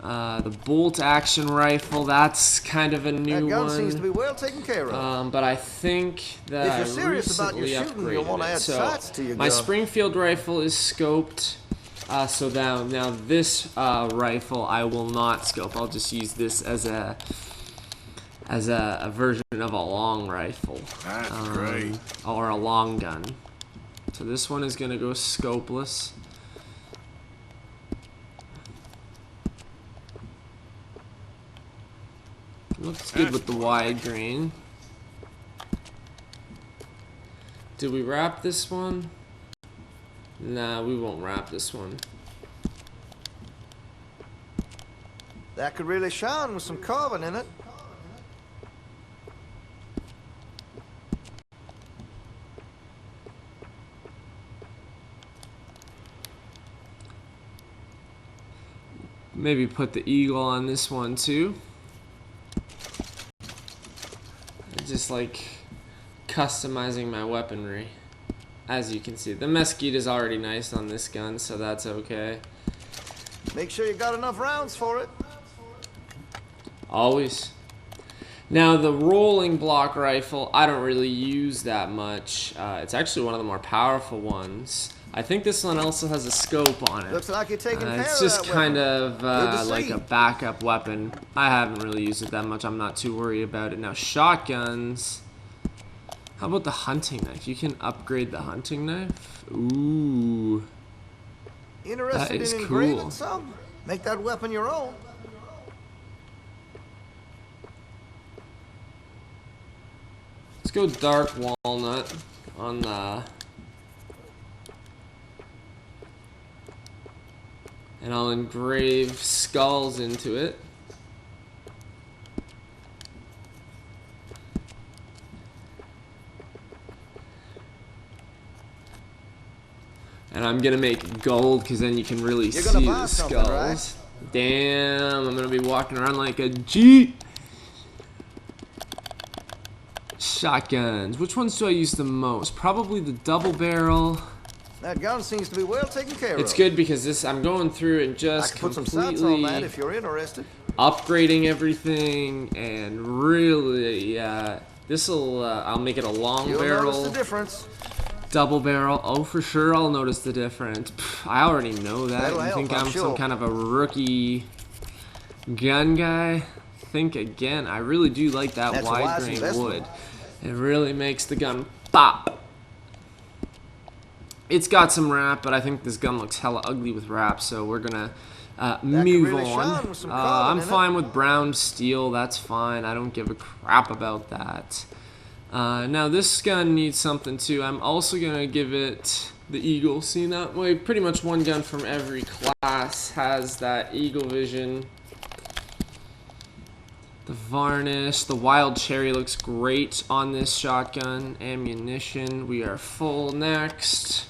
The bolt action rifle, that's kind of a new one. That gun seems to be well taken care of. But I think that I recently upgraded it. So my Springfield rifle is scoped. So now this rifle I will not scope. I'll just use this as a version of a long rifle. That's great. Or a long gun. So this one is gonna go scopeless. Looks good with the wide grain. Did we wrap this one? Nah, we won't wrap this one. That could really shine with some carbon in it. Maybe put the eagle on this one too. Just like customizing my weaponry. As you can see, the mesquite is already nice on this gun, so that's okay. Make sure you got enough rounds for it. Always. Now the rolling block rifle, I don't really use that much. It's actually one of the more powerful ones. I think this one also has a scope on it. Looks like you're taking care of that It's just kind weapon. of like a backup weapon. I haven't really used it that much. I'm not too worried about it. Now shotguns. How about the hunting knife? You can upgrade the hunting knife. Ooh. Interested that is in engraving cool. some? Make that weapon your own. Let's go dark walnut on the... And I'll engrave skulls into it. And I'm gonna make gold because then you can really see the skulls. Right? Damn, I'm gonna be walking around like a G. Shotguns. Which ones do I use the most? Probably the double barrel. That gun seems to be well taken care of. It's good because this I'm going through and just put some sights on that if you're interested. Upgrading everything and really, this'll I'll make it a long You'll barrel. Notice the difference. Double barrel. Oh, for sure I'll notice the difference. Pff, I already know that. That'll You think help, I'm sure. some kind of a rookie gun guy? Think again. I really do like that That's a wide wise grain investment. wood. It really makes the gun pop. It's got some wrap, but I think this gun looks hella ugly with wrap, so we're gonna move really on. shine with some carbon I'm in it. fine with brown steel. That's fine. I don't give a crap about that. Now this gun needs something too. I'm also gonna give it the Eagle. See that way? Pretty much one gun from every class has that Eagle Vision. The varnish, the Wild Cherry looks great on this shotgun. Ammunition, we are full next.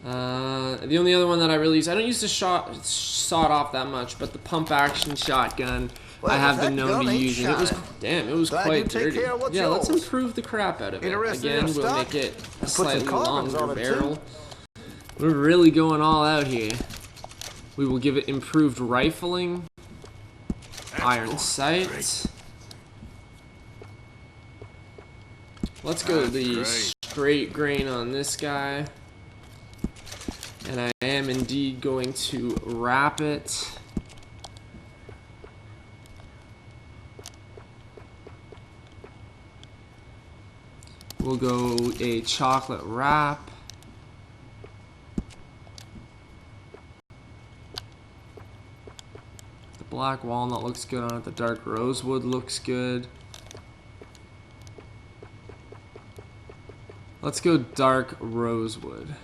The only other one that I really use, I don't use the sawed off that much, but the pump action shotgun, Well, I have been that known gun to ain't use it. It was, shining. damn, it was Glad you quite take dirty. care of what's Yeah, let's yours. improve the crap out of it. Interested Again, in we'll stock? make it a some slightly carbons on longer it, too. barrel. We're really going all out here. We will give it improved rifling, iron sight. Let's go the straight grain on this guy. And I am indeed going to wrap it. We'll go a chocolate wrap. The black walnut looks good on it. The dark rosewood looks good. Let's go dark rosewood.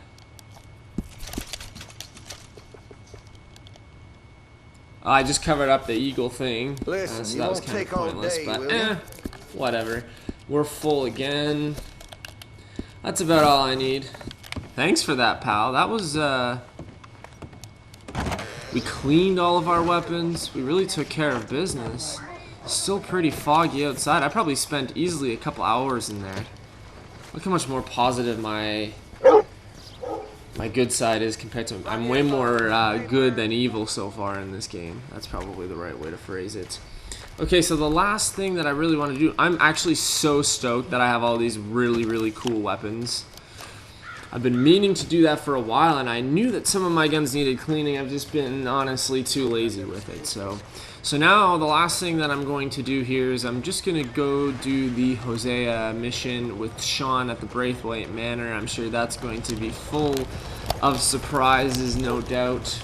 I just covered up the eagle thing. Listen, so you that was won't kind of take all pointless, day, but will ya? whatever. We're full again. That's about all I need. Thanks for that, pal. That was, we cleaned all of our weapons. We really took care of business. Still pretty foggy outside. I probably spent easily a couple hours in there. Look how much more positive my good side is compared to... I'm way more good than evil so far in this game. That's probably the right way to phrase it. Okay, so the last thing that I really want to do... I'm actually so stoked that I have all these really, really cool weapons. I've been meaning to do that for a while, and I knew that some of my guns needed cleaning. I've just been honestly too lazy with it. So now the last thing that I'm going to do here is I'm just going to go do the Hosea mission with Sean at the Braithwaite Manor. I'm sure that's going to be full of surprises, no doubt.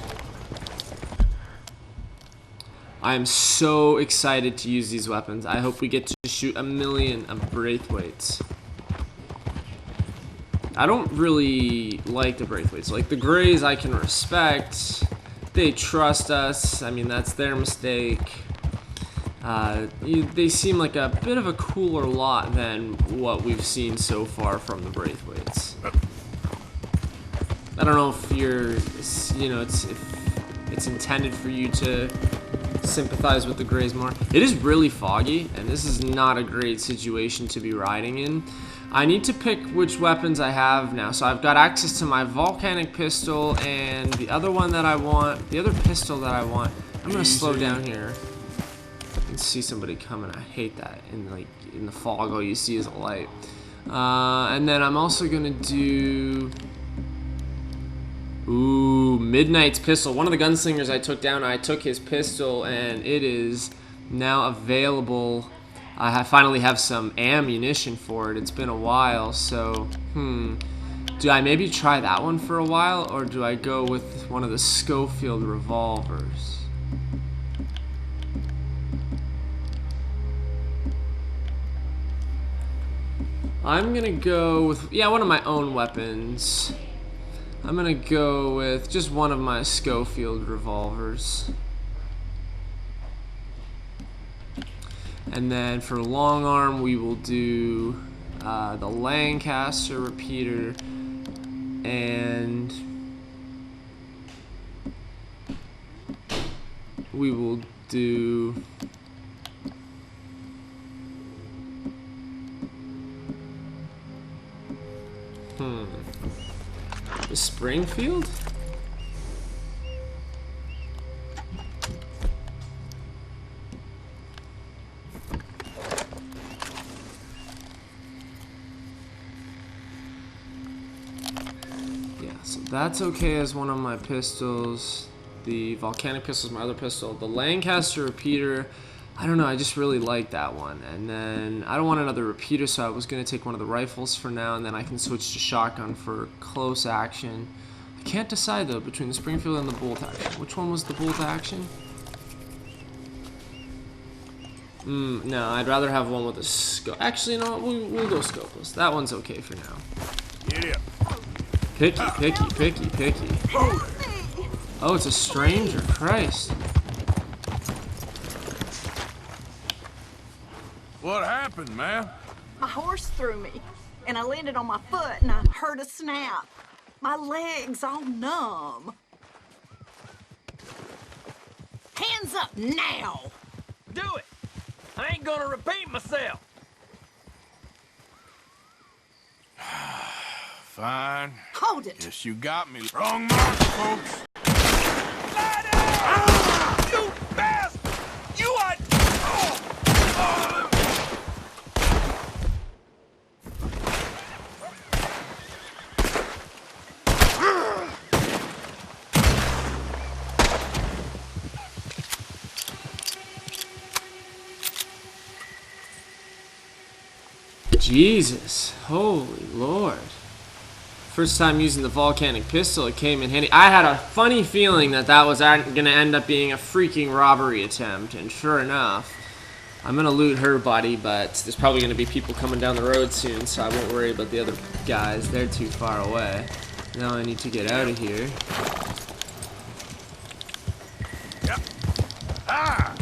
I am so excited to use these weapons. I hope we get to shoot 1,000,000 of Braithwaites. I don't really like the Braithwaites. Like, the Greys I can respect. They trust us. I mean, that's their mistake. They seem like a bit of a cooler lot than what we've seen so far from the Braithwaites. I don't know if you're, you know, if it's intended for you to sympathize with the Greys more. It is really foggy, and this is not a great situation to be riding in. I need to pick which weapons I have now. So I've got access to my volcanic pistol and the other one that I want, the other pistol that I want. I'm gonna slow down here. I can see somebody coming. I hate that. In the fog, all you see is a light. And then I'm also gonna do... Ooh, Midnight's pistol. One of the gunslingers I took down, I took his pistol, and it is now available. I finally have some ammunition for it. It's been a while, so do I maybe try that one for a while, or do I go with one of the Schofield revolvers? I'm gonna go with, yeah, one of my own weapons. I'm gonna go with just one of my Schofield revolvers. And then for long arm, we will do the Lancaster repeater, and we will do the Springfield? So that's okay as one of my pistols. The volcanic pistol is my other pistol. The Lancaster repeater, I don't know, I just really like that one. And then I don't want another repeater, so I was going to take one of the rifles for now, and then I can switch to shotgun for close action. I can't decide though between the Springfield and the bolt action. Which one was the bolt action? No, I'd rather have one with a scope. Actually, no, we'll go scopeless. That one's okay for now. Yeah. Picky, picky, picky, picky. Oh, it's a stranger. Christ. What happened, man? My horse threw me, and I landed on my foot, and I heard a snap. My legs all numb. Hands up now! Do it! I ain't gonna repeat myself. Fine. Hold it! Guess you got me. Wrong mark, folks. Light Jesus. Holy Lord. First time using the volcanic pistol, it came in handy. I had a funny feeling that that was going to end up being a freaking robbery attempt, and sure enough, I'm going to loot her body, but there's probably going to be people coming down the road soon, so I won't worry about the other guys. They're too far away. Now I need to get out of here. Yep. Ah!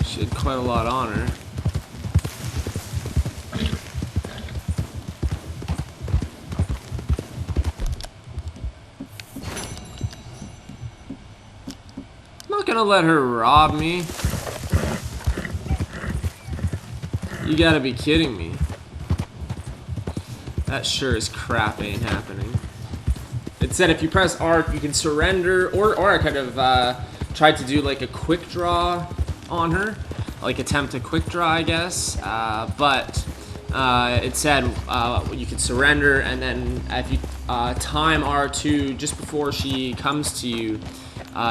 She had quite a lot on her. I'm not gonna let her rob me. You gotta be kidding me. That sure as crap ain't happening. It said if you press R, you can surrender, or I could have tried to do like a quick draw on her, like attempt a quick draw, I guess. But it said you could surrender, and then if you time R2 just before she comes to you,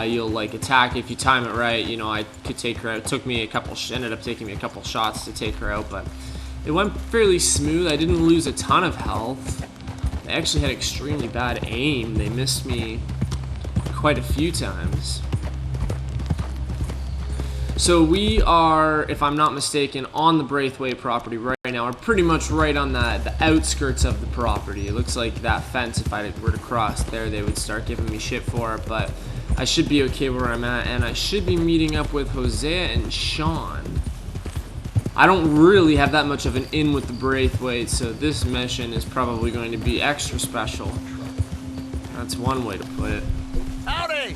you'll like attack. If you time it right, you know, I could take her out. It took me a couple, ended up taking me a couple shots to take her out, but it went fairly smooth. I didn't lose a ton of health. They actually had extremely bad aim. They missed me quite a few times. So we are, if I'm not mistaken, on the Braithwaite property right now. We're pretty much right on the outskirts of the property. It looks like that fence, if I were to cross there, they would start giving me shit for it, but I should be okay where I'm at, and I should be meeting up with Hosea and Sean. I don't really have that much of an in with the Braithwaite, so this mission is probably going to be extra special. That's one way to put it. Howdy!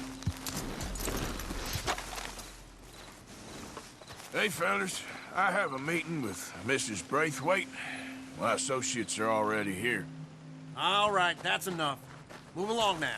Hey, fellas. I have a meeting with Mrs. Braithwaite. My associates are already here. All right, that's enough. Move along now.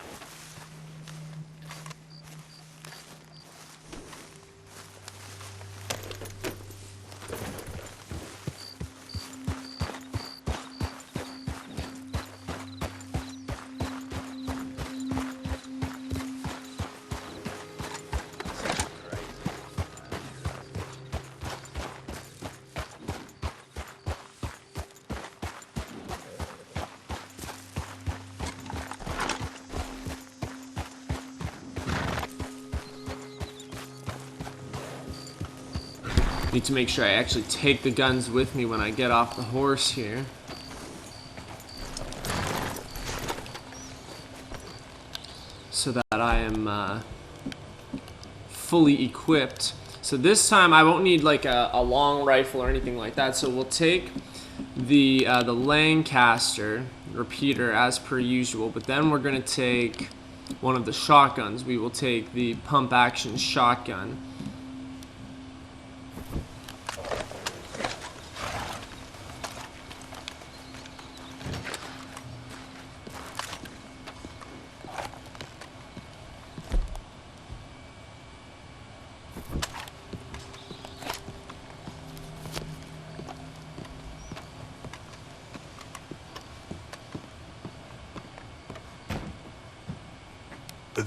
Need to make sure I actually take the guns with me when I get off the horse here. So that I am fully equipped. So this time I won't need like a long rifle or anything like that. So we'll take the Lancaster repeater as per usual, but then we're gonna take one of the shotguns. We will take the pump action shotgun.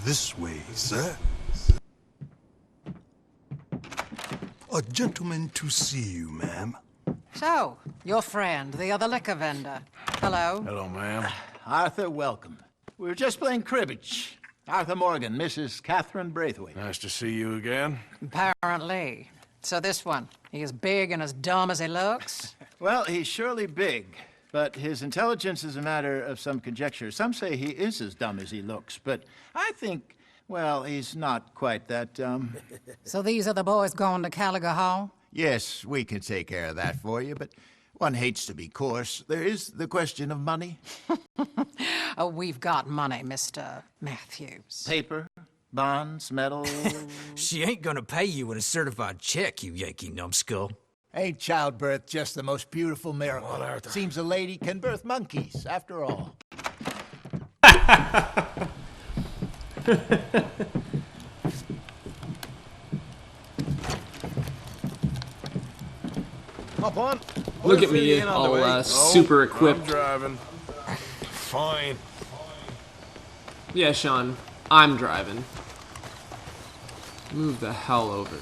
This way, sir. A gentleman to see you, ma'am. So, your friend, the other liquor vendor. Hello. Hello, ma'am. Arthur, welcome. We were just playing cribbage. Arthur Morgan, Mrs. Catherine Braithwaite. Nice to see you again. Apparently. So this one, he is big and as dumb as he looks? Well, he's surely big, but his intelligence is a matter of some conjecture. Some say he is as dumb as he looks, but I think, well, he's not quite that dumb. So these are the boys going to Caliga Hall? Yes, we can take care of that for you, but one hates to be coarse. There is the question of money. Oh, we've got money, Mr. Matthews. Paper, bonds, metal. She ain't gonna pay you with a certified check, you Yankee numbskull. Ain't childbirth just the most beautiful miracle? Come on, Arthur. Seems a lady can birth monkeys, after all. Hop on. Look at me, all super equipped. I'm driving. Fine. Yeah, Sean, I'm driving. Move the hell over.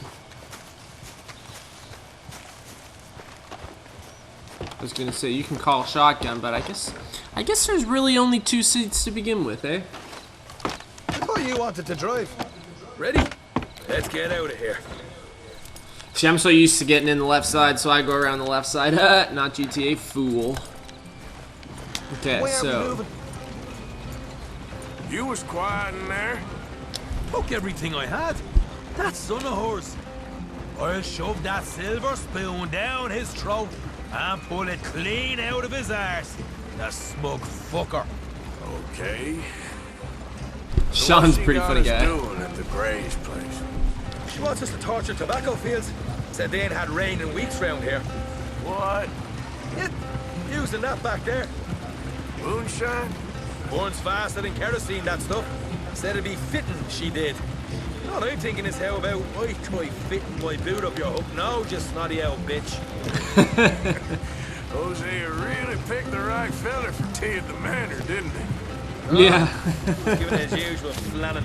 I was gonna say you can call shotgun, but I guess there's really only 2 seats to begin with, eh? I thought you wanted to drive. Ready? Let's get out of here. See, I'm so used to getting in the left side, so I go around the left side. Not GTA, fool. Okay, so You was quiet in there. Took everything I had. That son of hers. I'll shove that silver spoon down his throat and pull it clean out of his arse. The smug fucker. Okay. Sean's pretty funny guy. Doing at the Gray's place? She wants us to torture tobacco fields. Said they ain't had rain in weeks round here. What? Yeah, using that back there. Moonshine? Burns faster than kerosene, that stuff. Said it'd be fitting, she did. All I'm thinking is how about I try fitting my boot up your hook now, just snotty old bitch. Hosea really picked the right fella for tea at the manor, didn't he? Yeah. Given his usual flannin'.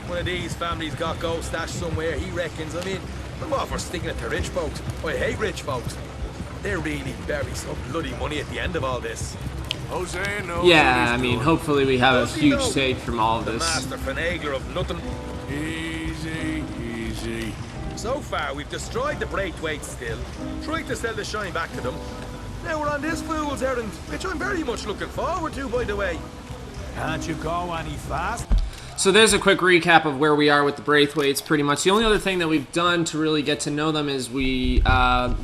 One of these families got gold stashed somewhere, he reckons. I mean, I'm all for sticking it to rich folks. I hate rich folks. They really bury some bloody money at the end of all this. Hosea knows Yeah, I mean, hopefully we have a huge take from all of The this. master finagler of nothing. Easy, easy. So far, we've destroyed the Braithwaite still, tried to sell the shine back to them. Now we're on this fool's errand, which I'm very much looking forward to, by the way. Can't you go any fast? So there's a quick recap of where we are with the Braithwaites, pretty much. The only other thing that we've done to really get to know them is we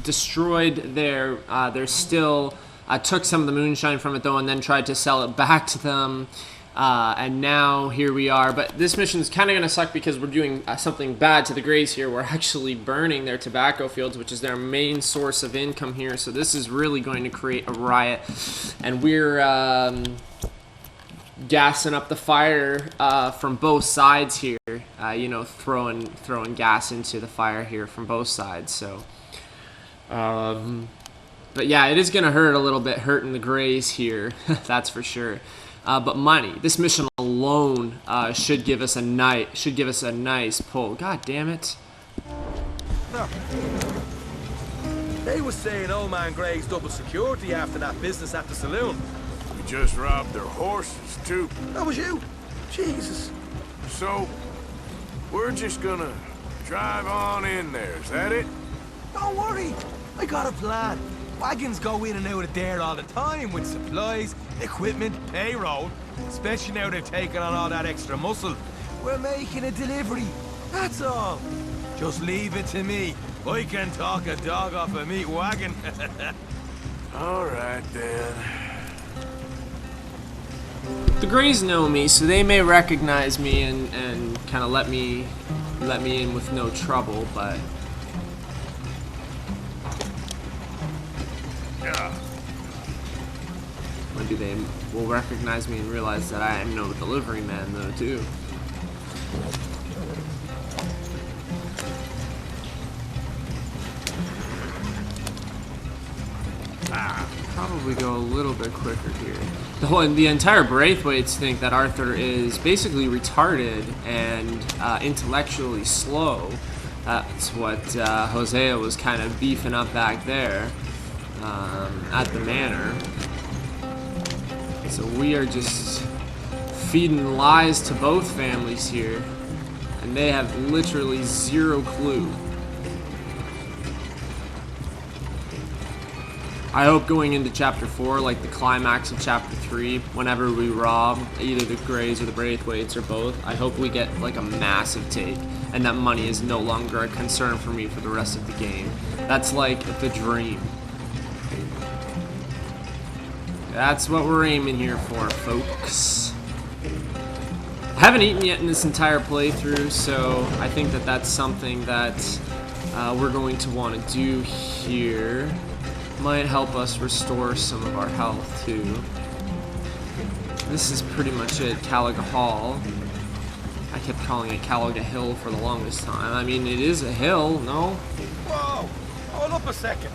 destroyed their still, took some of the moonshine from it, though, and then tried to sell it back to them. And now here we are. But this mission is kind of going to suck because we're doing something bad to the Greys here. We're actually burning their tobacco fields, which is their main source of income here. So this is really going to create a riot. And we're gassing up the fire from both sides here. You know, throwing gas into the fire here from both sides. So, but yeah, it is going to hurt a little bit, hurting the Greys here. That's for sure. But money. This mission alone should give us a nice pull. God damn it! They was saying old man Gray's double security after that business at the saloon. We just robbed their horses too. That was you. Jesus. So we're just gonna drive on in there. Is that it? Don't worry. I got a plan. Wagons go in and out of there all the time with supplies, equipment, payroll. Especially now they've taken on all that extra muscle. We're making a delivery. That's all. Just leave it to me. I can talk a dog off a meat wagon. All right then. The Greys know me, so they may recognize me and kind of let me in with no trouble, but. Yeah. Maybe they will recognize me and realize that I am no delivery man, though, too. Probably go a little bit quicker here. The entire Braithwaites think that Arthur is basically retarded and intellectually slow. That's what Hosea was kind of beefing up back there. At the manor. So we are just feeding lies to both families here, and they have literally zero clue. I hope going into chapter 4, like the climax of chapter 3, whenever we rob either the Greys or the Braithwaites or both, I hope we get like a massive take, and that money is no longer a concern for me for the rest of the game. That's like the dream. That's what we're aiming here for, folks. I haven't eaten yet in this entire playthrough, so I think that that's something that we're going to want to do here. Might help us restore some of our health, too. This is pretty much it, Caliga Hall. I kept calling it Caliga Hill for the longest time. I mean, it is a hill, no? Whoa! Hold up a second.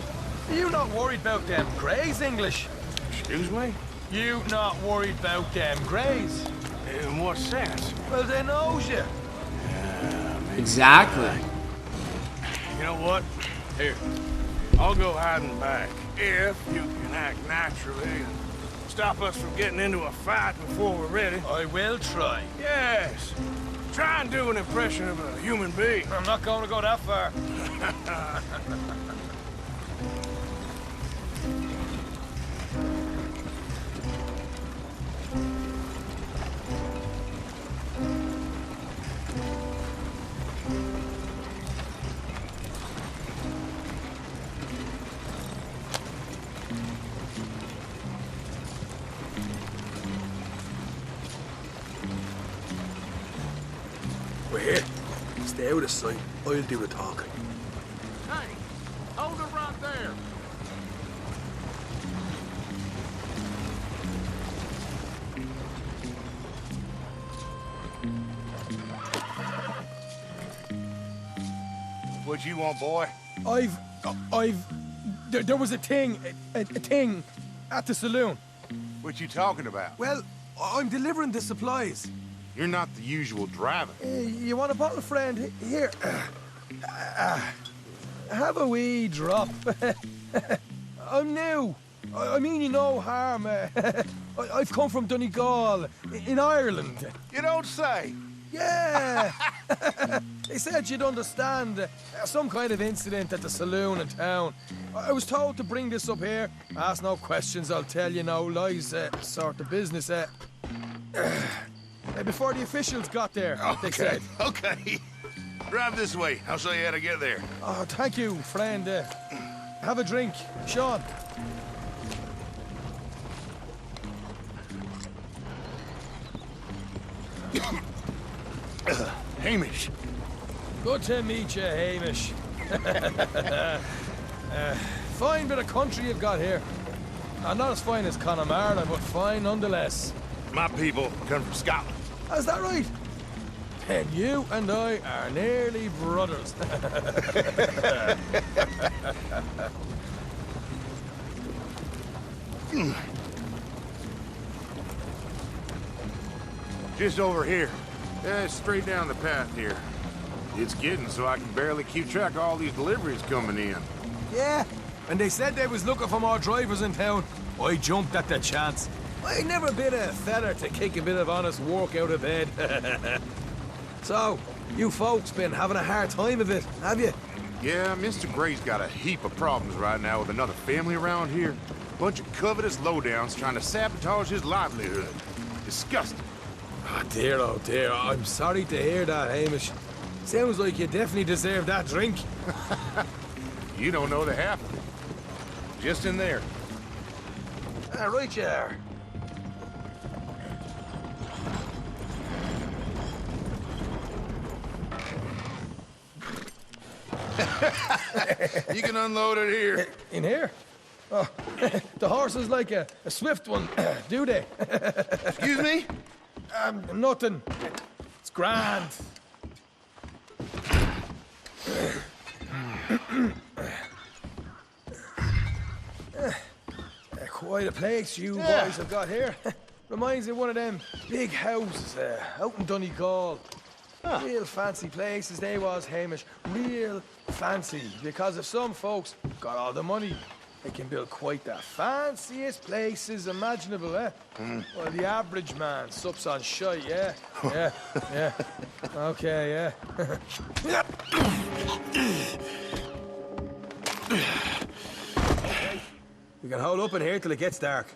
Are you not worried about them Greys, English? Excuse me? You not worried about them Greys? In what sense? Well, they knows you. Exactly. You know what? Here, I'll go hiding back. If you can act naturally and stop us from getting into a fight before we're ready. I will try. Yes. Try and do an impression of a human being. I'm not going to go that far. We're here. Stay out of sight. I'll do the talking. Hey, hold it right there. What you want, boy? There was a thing at the saloon. What you talking about? Well, I'm delivering the supplies. You're not the usual driver. You want a bottle, friend? Here. Have a wee drop. I'm new. I mean you no harm. I've come from Donegal, in Ireland. You don't say. Yeah. They said you'd understand some kind of incident at the saloon in town. I was told to bring this up here. Ask no questions, I'll tell you no lies, sort of business. Before the officials got there, they said. Okay. Drive this way. I'll show you how to get there. Oh, thank you, friend. Have a drink. Sean. Hamish. Good to meet you, Hamish. Fine bit of country you've got here. Not as fine as Connemara, but fine nonetheless. My people come from Scotland. Is that right? And you and I are nearly brothers. Just over here. Straight down the path here. It's getting so I can barely keep track of all these deliveries coming in. Yeah, and they said they was looking for more drivers in town. I jumped at the chance. I never been a feather to kick a bit of honest work out of bed. So, you folks been having a hard time of it, have you? Yeah, Mr. Gray's got a heap of problems right now with another family around here. Bunch of covetous lowdowns trying to sabotage his livelihood. Disgusting. Oh dear, I'm sorry to hear that, Hamish. Sounds like you definitely deserve that drink. You don't know the half of it. Just in there. Right you are. You can unload it here. In here? Oh, the horse is like a swift one, do they? Excuse me? Nothing. It's grand. Quite a place you boys have got here. Reminds me of one of them big houses out in Donegal. Real fancy places they was, Hamish. Real fancy. Because if some folks got all the money, they can build quite the fanciest places imaginable, eh? Well, the average man sups on shite, yeah? Yeah. Okay, yeah. We can hold up in here till it gets dark.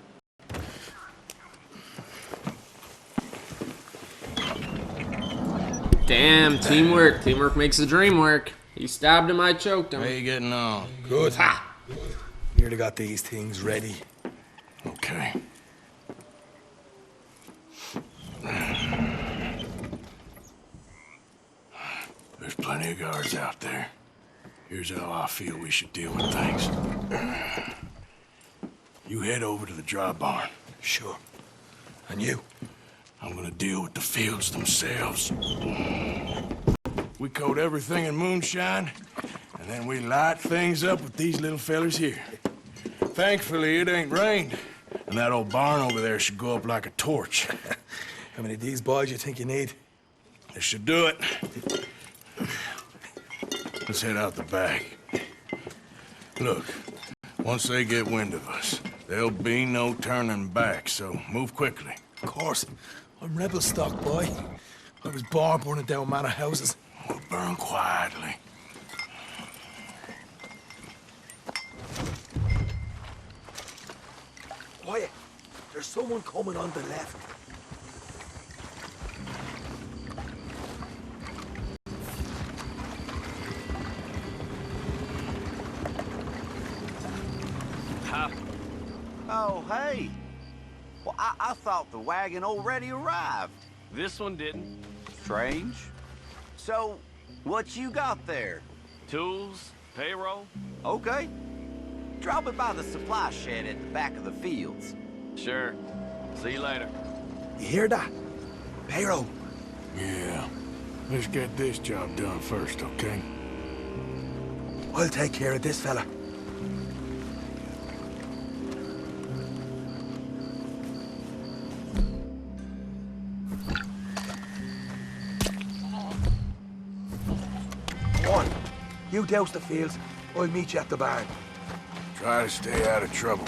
Damn, teamwork. Teamwork makes the dream work. He stabbed him, I choked him. How you getting on? Good. Ha! Nearly got these things ready. Okay. There's plenty of guards out there. Here's how I feel we should deal with things. You head over to the dry barn. Sure. And you? I'm gonna deal with the fields themselves. We coat everything in moonshine, and then we light things up with these little fellers here. Thankfully, it ain't rained, and that old barn over there should go up like a torch. How many of these boys you think you need? This should do it. Let's head out the back. Look, Once they get wind of us, there'll be no turning back, so move quickly. Of course. I'm rebel stock, boy. I was born burning down manor houses. We'll burn quietly. Quiet. There's someone coming on the left. Oh, hey. Well, I thought the wagon already arrived. This one didn't. Strange. So, what you got there? Tools, payroll. Okay. Drop it by the supply shed at the back of the fields. Sure. See you later. You hear that? Payroll. Yeah. Let's get this job done first, okay? I'll take care of this fella. You douse the fields. I'll meet you at the barn. Try to stay out of trouble.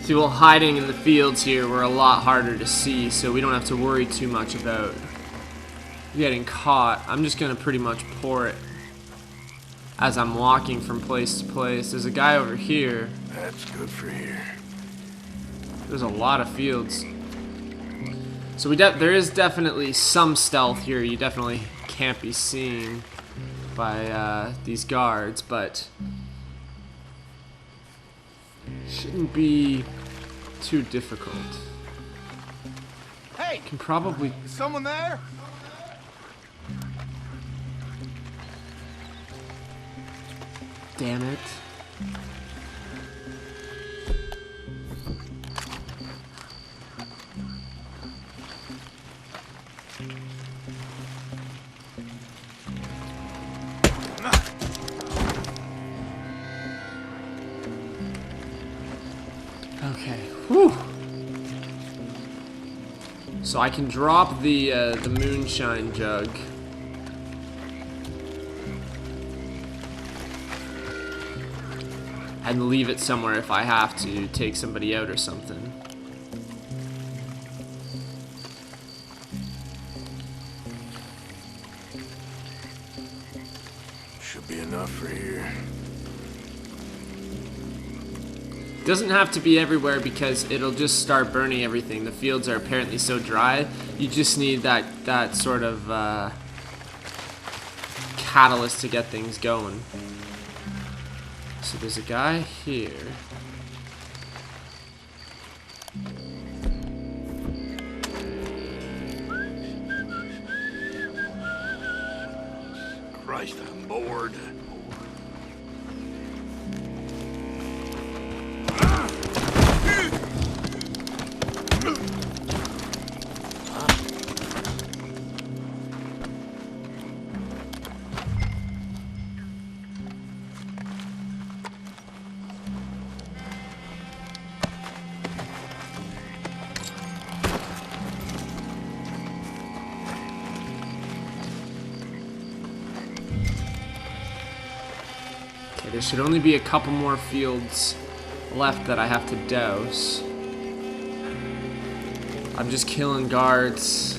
See, well, hiding in the fields here, we're a lot harder to see, so we don't have to worry too much about getting caught. I'm just gonna pretty much pour it as I'm walking from place to place. There's a guy over here. That's good for here. There's a lot of fields. So there is definitely some stealth here. You definitely can't be seen by these guards, but shouldn't be too difficult. Hey! Can probably... Is someone there? Damn it. Okay. Whew. So I can drop the moonshine jug. And leave it somewhere if I have to take somebody out or something. Should be enough for here. Doesn't have to be everywhere because it'll just start burning everything. The fields are apparently so dry. You just need that sort of catalyst to get things going. So there's a guy here. Christ, I'm bored. There should only be a couple more fields left that I have to douse. I'm just killing guards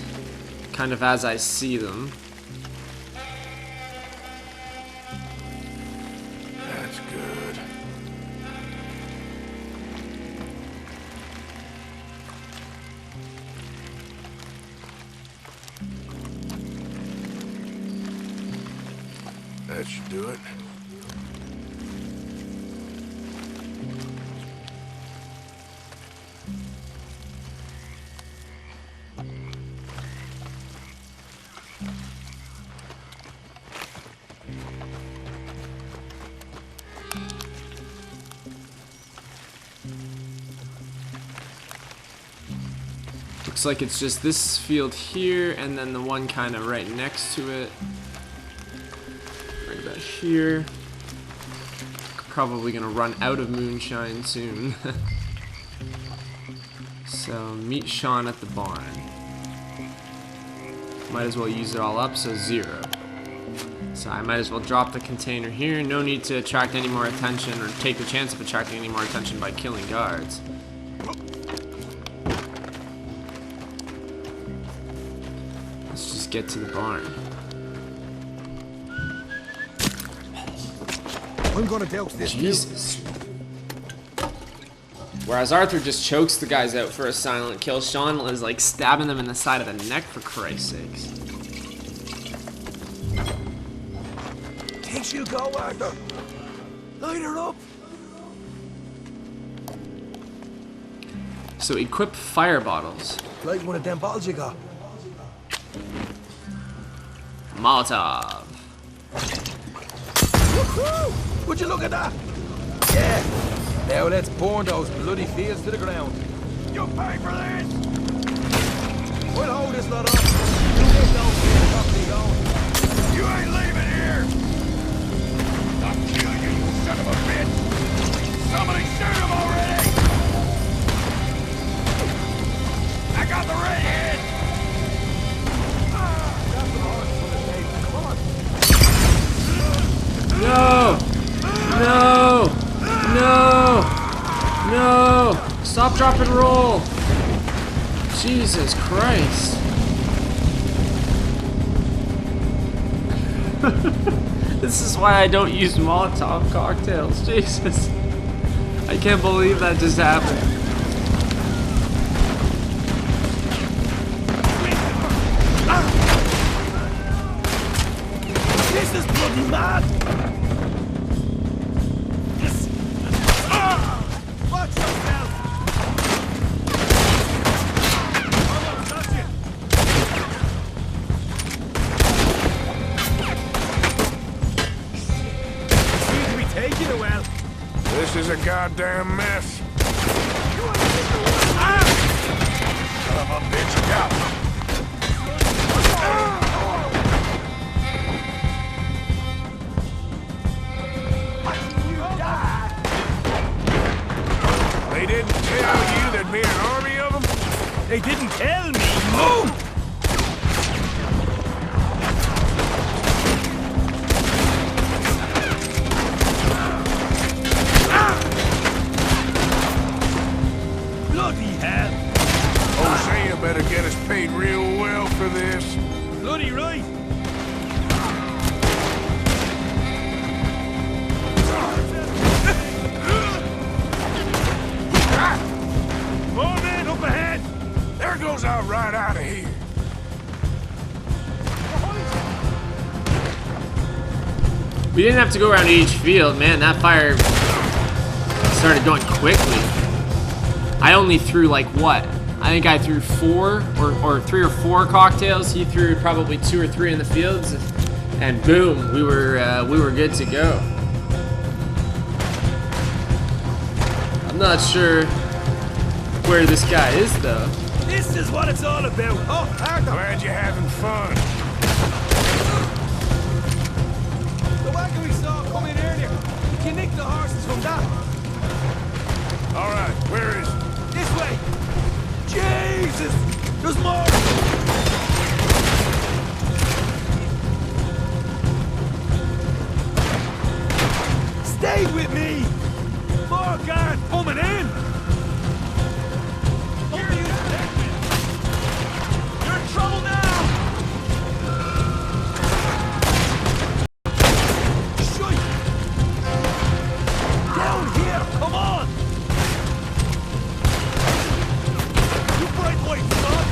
kind of as I see them. That's good. That should do it. Looks like it's just this field here and then the one kind of right next to it. here. Probably gonna run out of moonshine soon. So meet Sean at the barn. Might as well use it all up, so 0. So I might as well drop the container here. No need to attract any more attention or take the chance of attracting any more attention by killing guards. Let's just get to the barn. I'm gonna douse this. Jesus. Whereas Arthur just chokes the guys out for a silent kill, Sean is like stabbing them in the side of the neck for Christ's sakes. Think she'll go, Arthur? Light her up. So equip fire bottles. Light one of them bottles you got. Molotov. Woohoo! Would you look at that? Yeah. Now let's burn those bloody fields to the ground. You pay for this! We'll hold this lot up. You get those fields properly going. You ain't leaving here! I'll kill you, you son of a bitch! Somebody shoot him already! I got the redhead! No! No! No! No! Stop, drop, and roll! Jesus Christ. This is why I don't use Molotov cocktails. Jesus. I can't believe that just happened. This is bloody mad! Watch yourself! Almost got you! Seems to be taking a while. This is a goddamn mess. Son of a bitch, down! They didn't tell you there'd be an army of them? They didn't tell me! Move! Bloody hell! Hosea better get us paid real well for this. Bloody right! More men up ahead! There goes our right out of here. We didn't have to go around each field, man. That fire started going quickly. I only threw like what? I think I threw 4 or 3 or 4 cocktails. He threw probably 2 or 3 in the fields, and boom, we were good to go. I'm not sure where this guy is though. This is what it's all about. Oh, Arthur! Glad you're having fun. The wagon we saw come in earlier. We can nick the horses from that. All right, where is it? This way. Jesus! There's more! Stay with me! More guards coming in! You're in trouble now! Shite! Down here! Come on! You bright white son!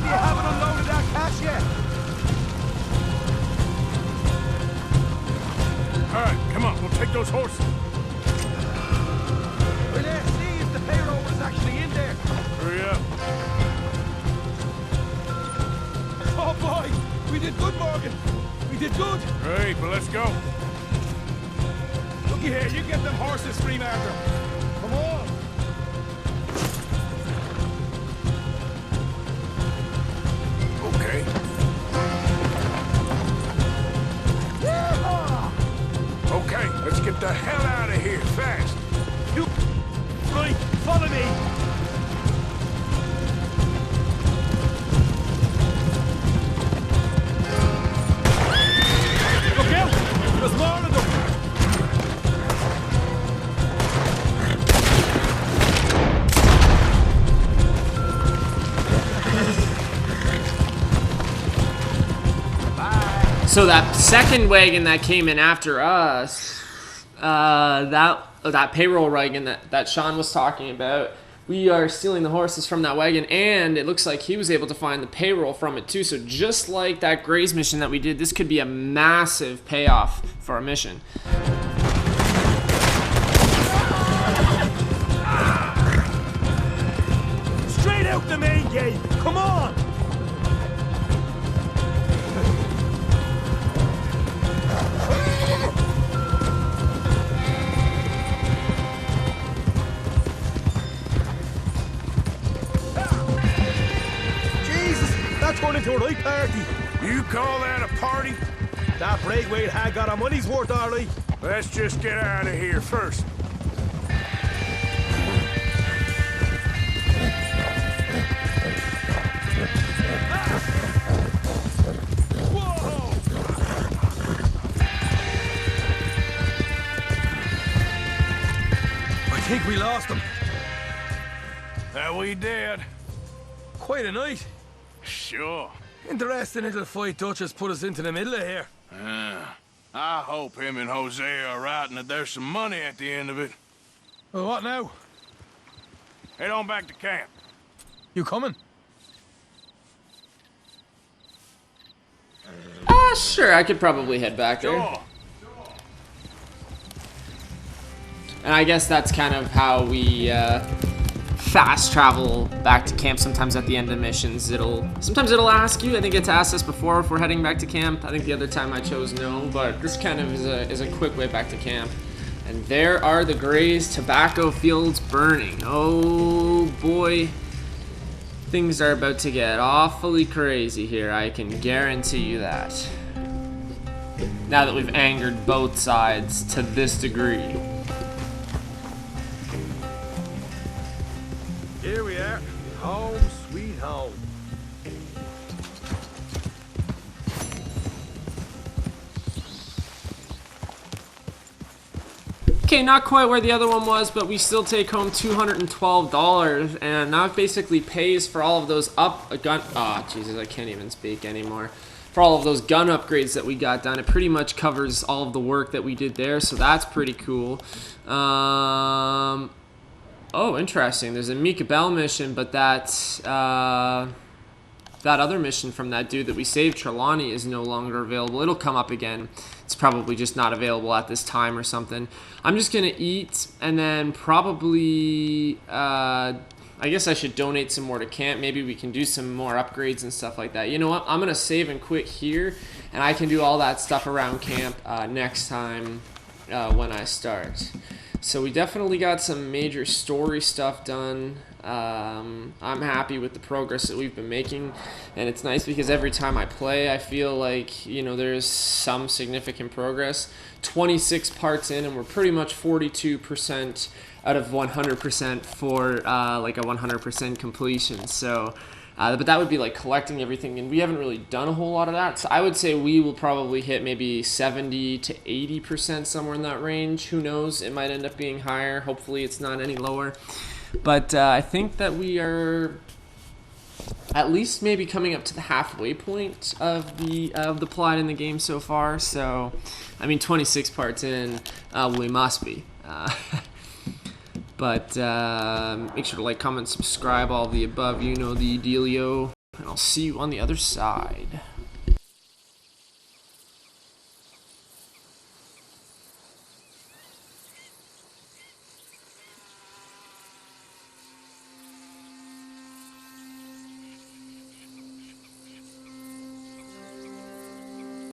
you haven't unloaded that cash yet. All right, come on, we'll take those horses. We're there, see if the payroll was actually in there. Hurry up. Oh boy, we did good, Morgan. We did good. Great, but let's go. Looky here, you get them horses, scream after 'em. Come on. Okay. Okay, let's get the hell out of here, fast. You... Right, follow me. Look out! There's more of them! So that second wagon that came in after us, that payroll wagon that Sean was talking about, we are stealing the horses from that wagon, and it looks like he was able to find the payroll from it too. So just like that Grays mission that we did, this could be a massive payoff for our mission. Straight out the main gate! Come on! That turned into a right party. You call that a party? That Braithwaite had got our money's worth, all right. Let's just get out of here first. Whoa! I think we lost him. That we did. Quite a night. Sure. Interesting little fight Dutchess put us into the middle of here. I hope him and Hosea are right and that there's some money at the end of it. Well, what now? Head on back to camp. You coming? Sure, I could probably head back there. Sure. And I guess that's kind of how we fast travel back to camp. Sometimes at the end of missions, sometimes it'll ask you. I think it's asked us before if we're heading back to camp. I think the other time I chose no, but this kind of is a quick way back to camp. And there are the Grays tobacco fields burning. Oh boy, things are about to get awfully crazy here. I can guarantee you that. Now that we've angered both sides to this degree. Here we are. Home sweet home. Okay, not quite where the other one was, but we still take home $212, and that basically pays for all of those Jesus, I can't even speak anymore. For all of those gun upgrades that we got done, it pretty much covers all of the work that we did there, so that's pretty cool. Oh, interesting. There's a Mika Bell mission, but that other mission from that dude that we saved, Trelawney, is no longer available. It'll come up again. It's probably just not available at this time or something. I'm just going to eat and then probably, I guess I should donate some more to camp. Maybe we can do some more upgrades and stuff like that. You know what? I'm going to save and quit here, and I can do all that stuff around camp next time when I start. So we definitely got some major story stuff done. I'm happy with the progress that we've been making, and it's nice because every time I play, I feel like, you know, there's some significant progress. 26 parts in, and we're pretty much 42% out of 100% for like a 100% completion. So, but that would be like collecting everything, and we haven't really done a whole lot of that. So I would say we will probably hit maybe 70 to 80%, somewhere in that range. Who knows? It might end up being higher. Hopefully it's not any lower. But I think that we are at least maybe coming up to the halfway point of the plot in the game so far. So, I mean, 26 parts in, we must be. But make sure to like, comment, subscribe, all of the above. You know the dealio. And I'll see you on the other side.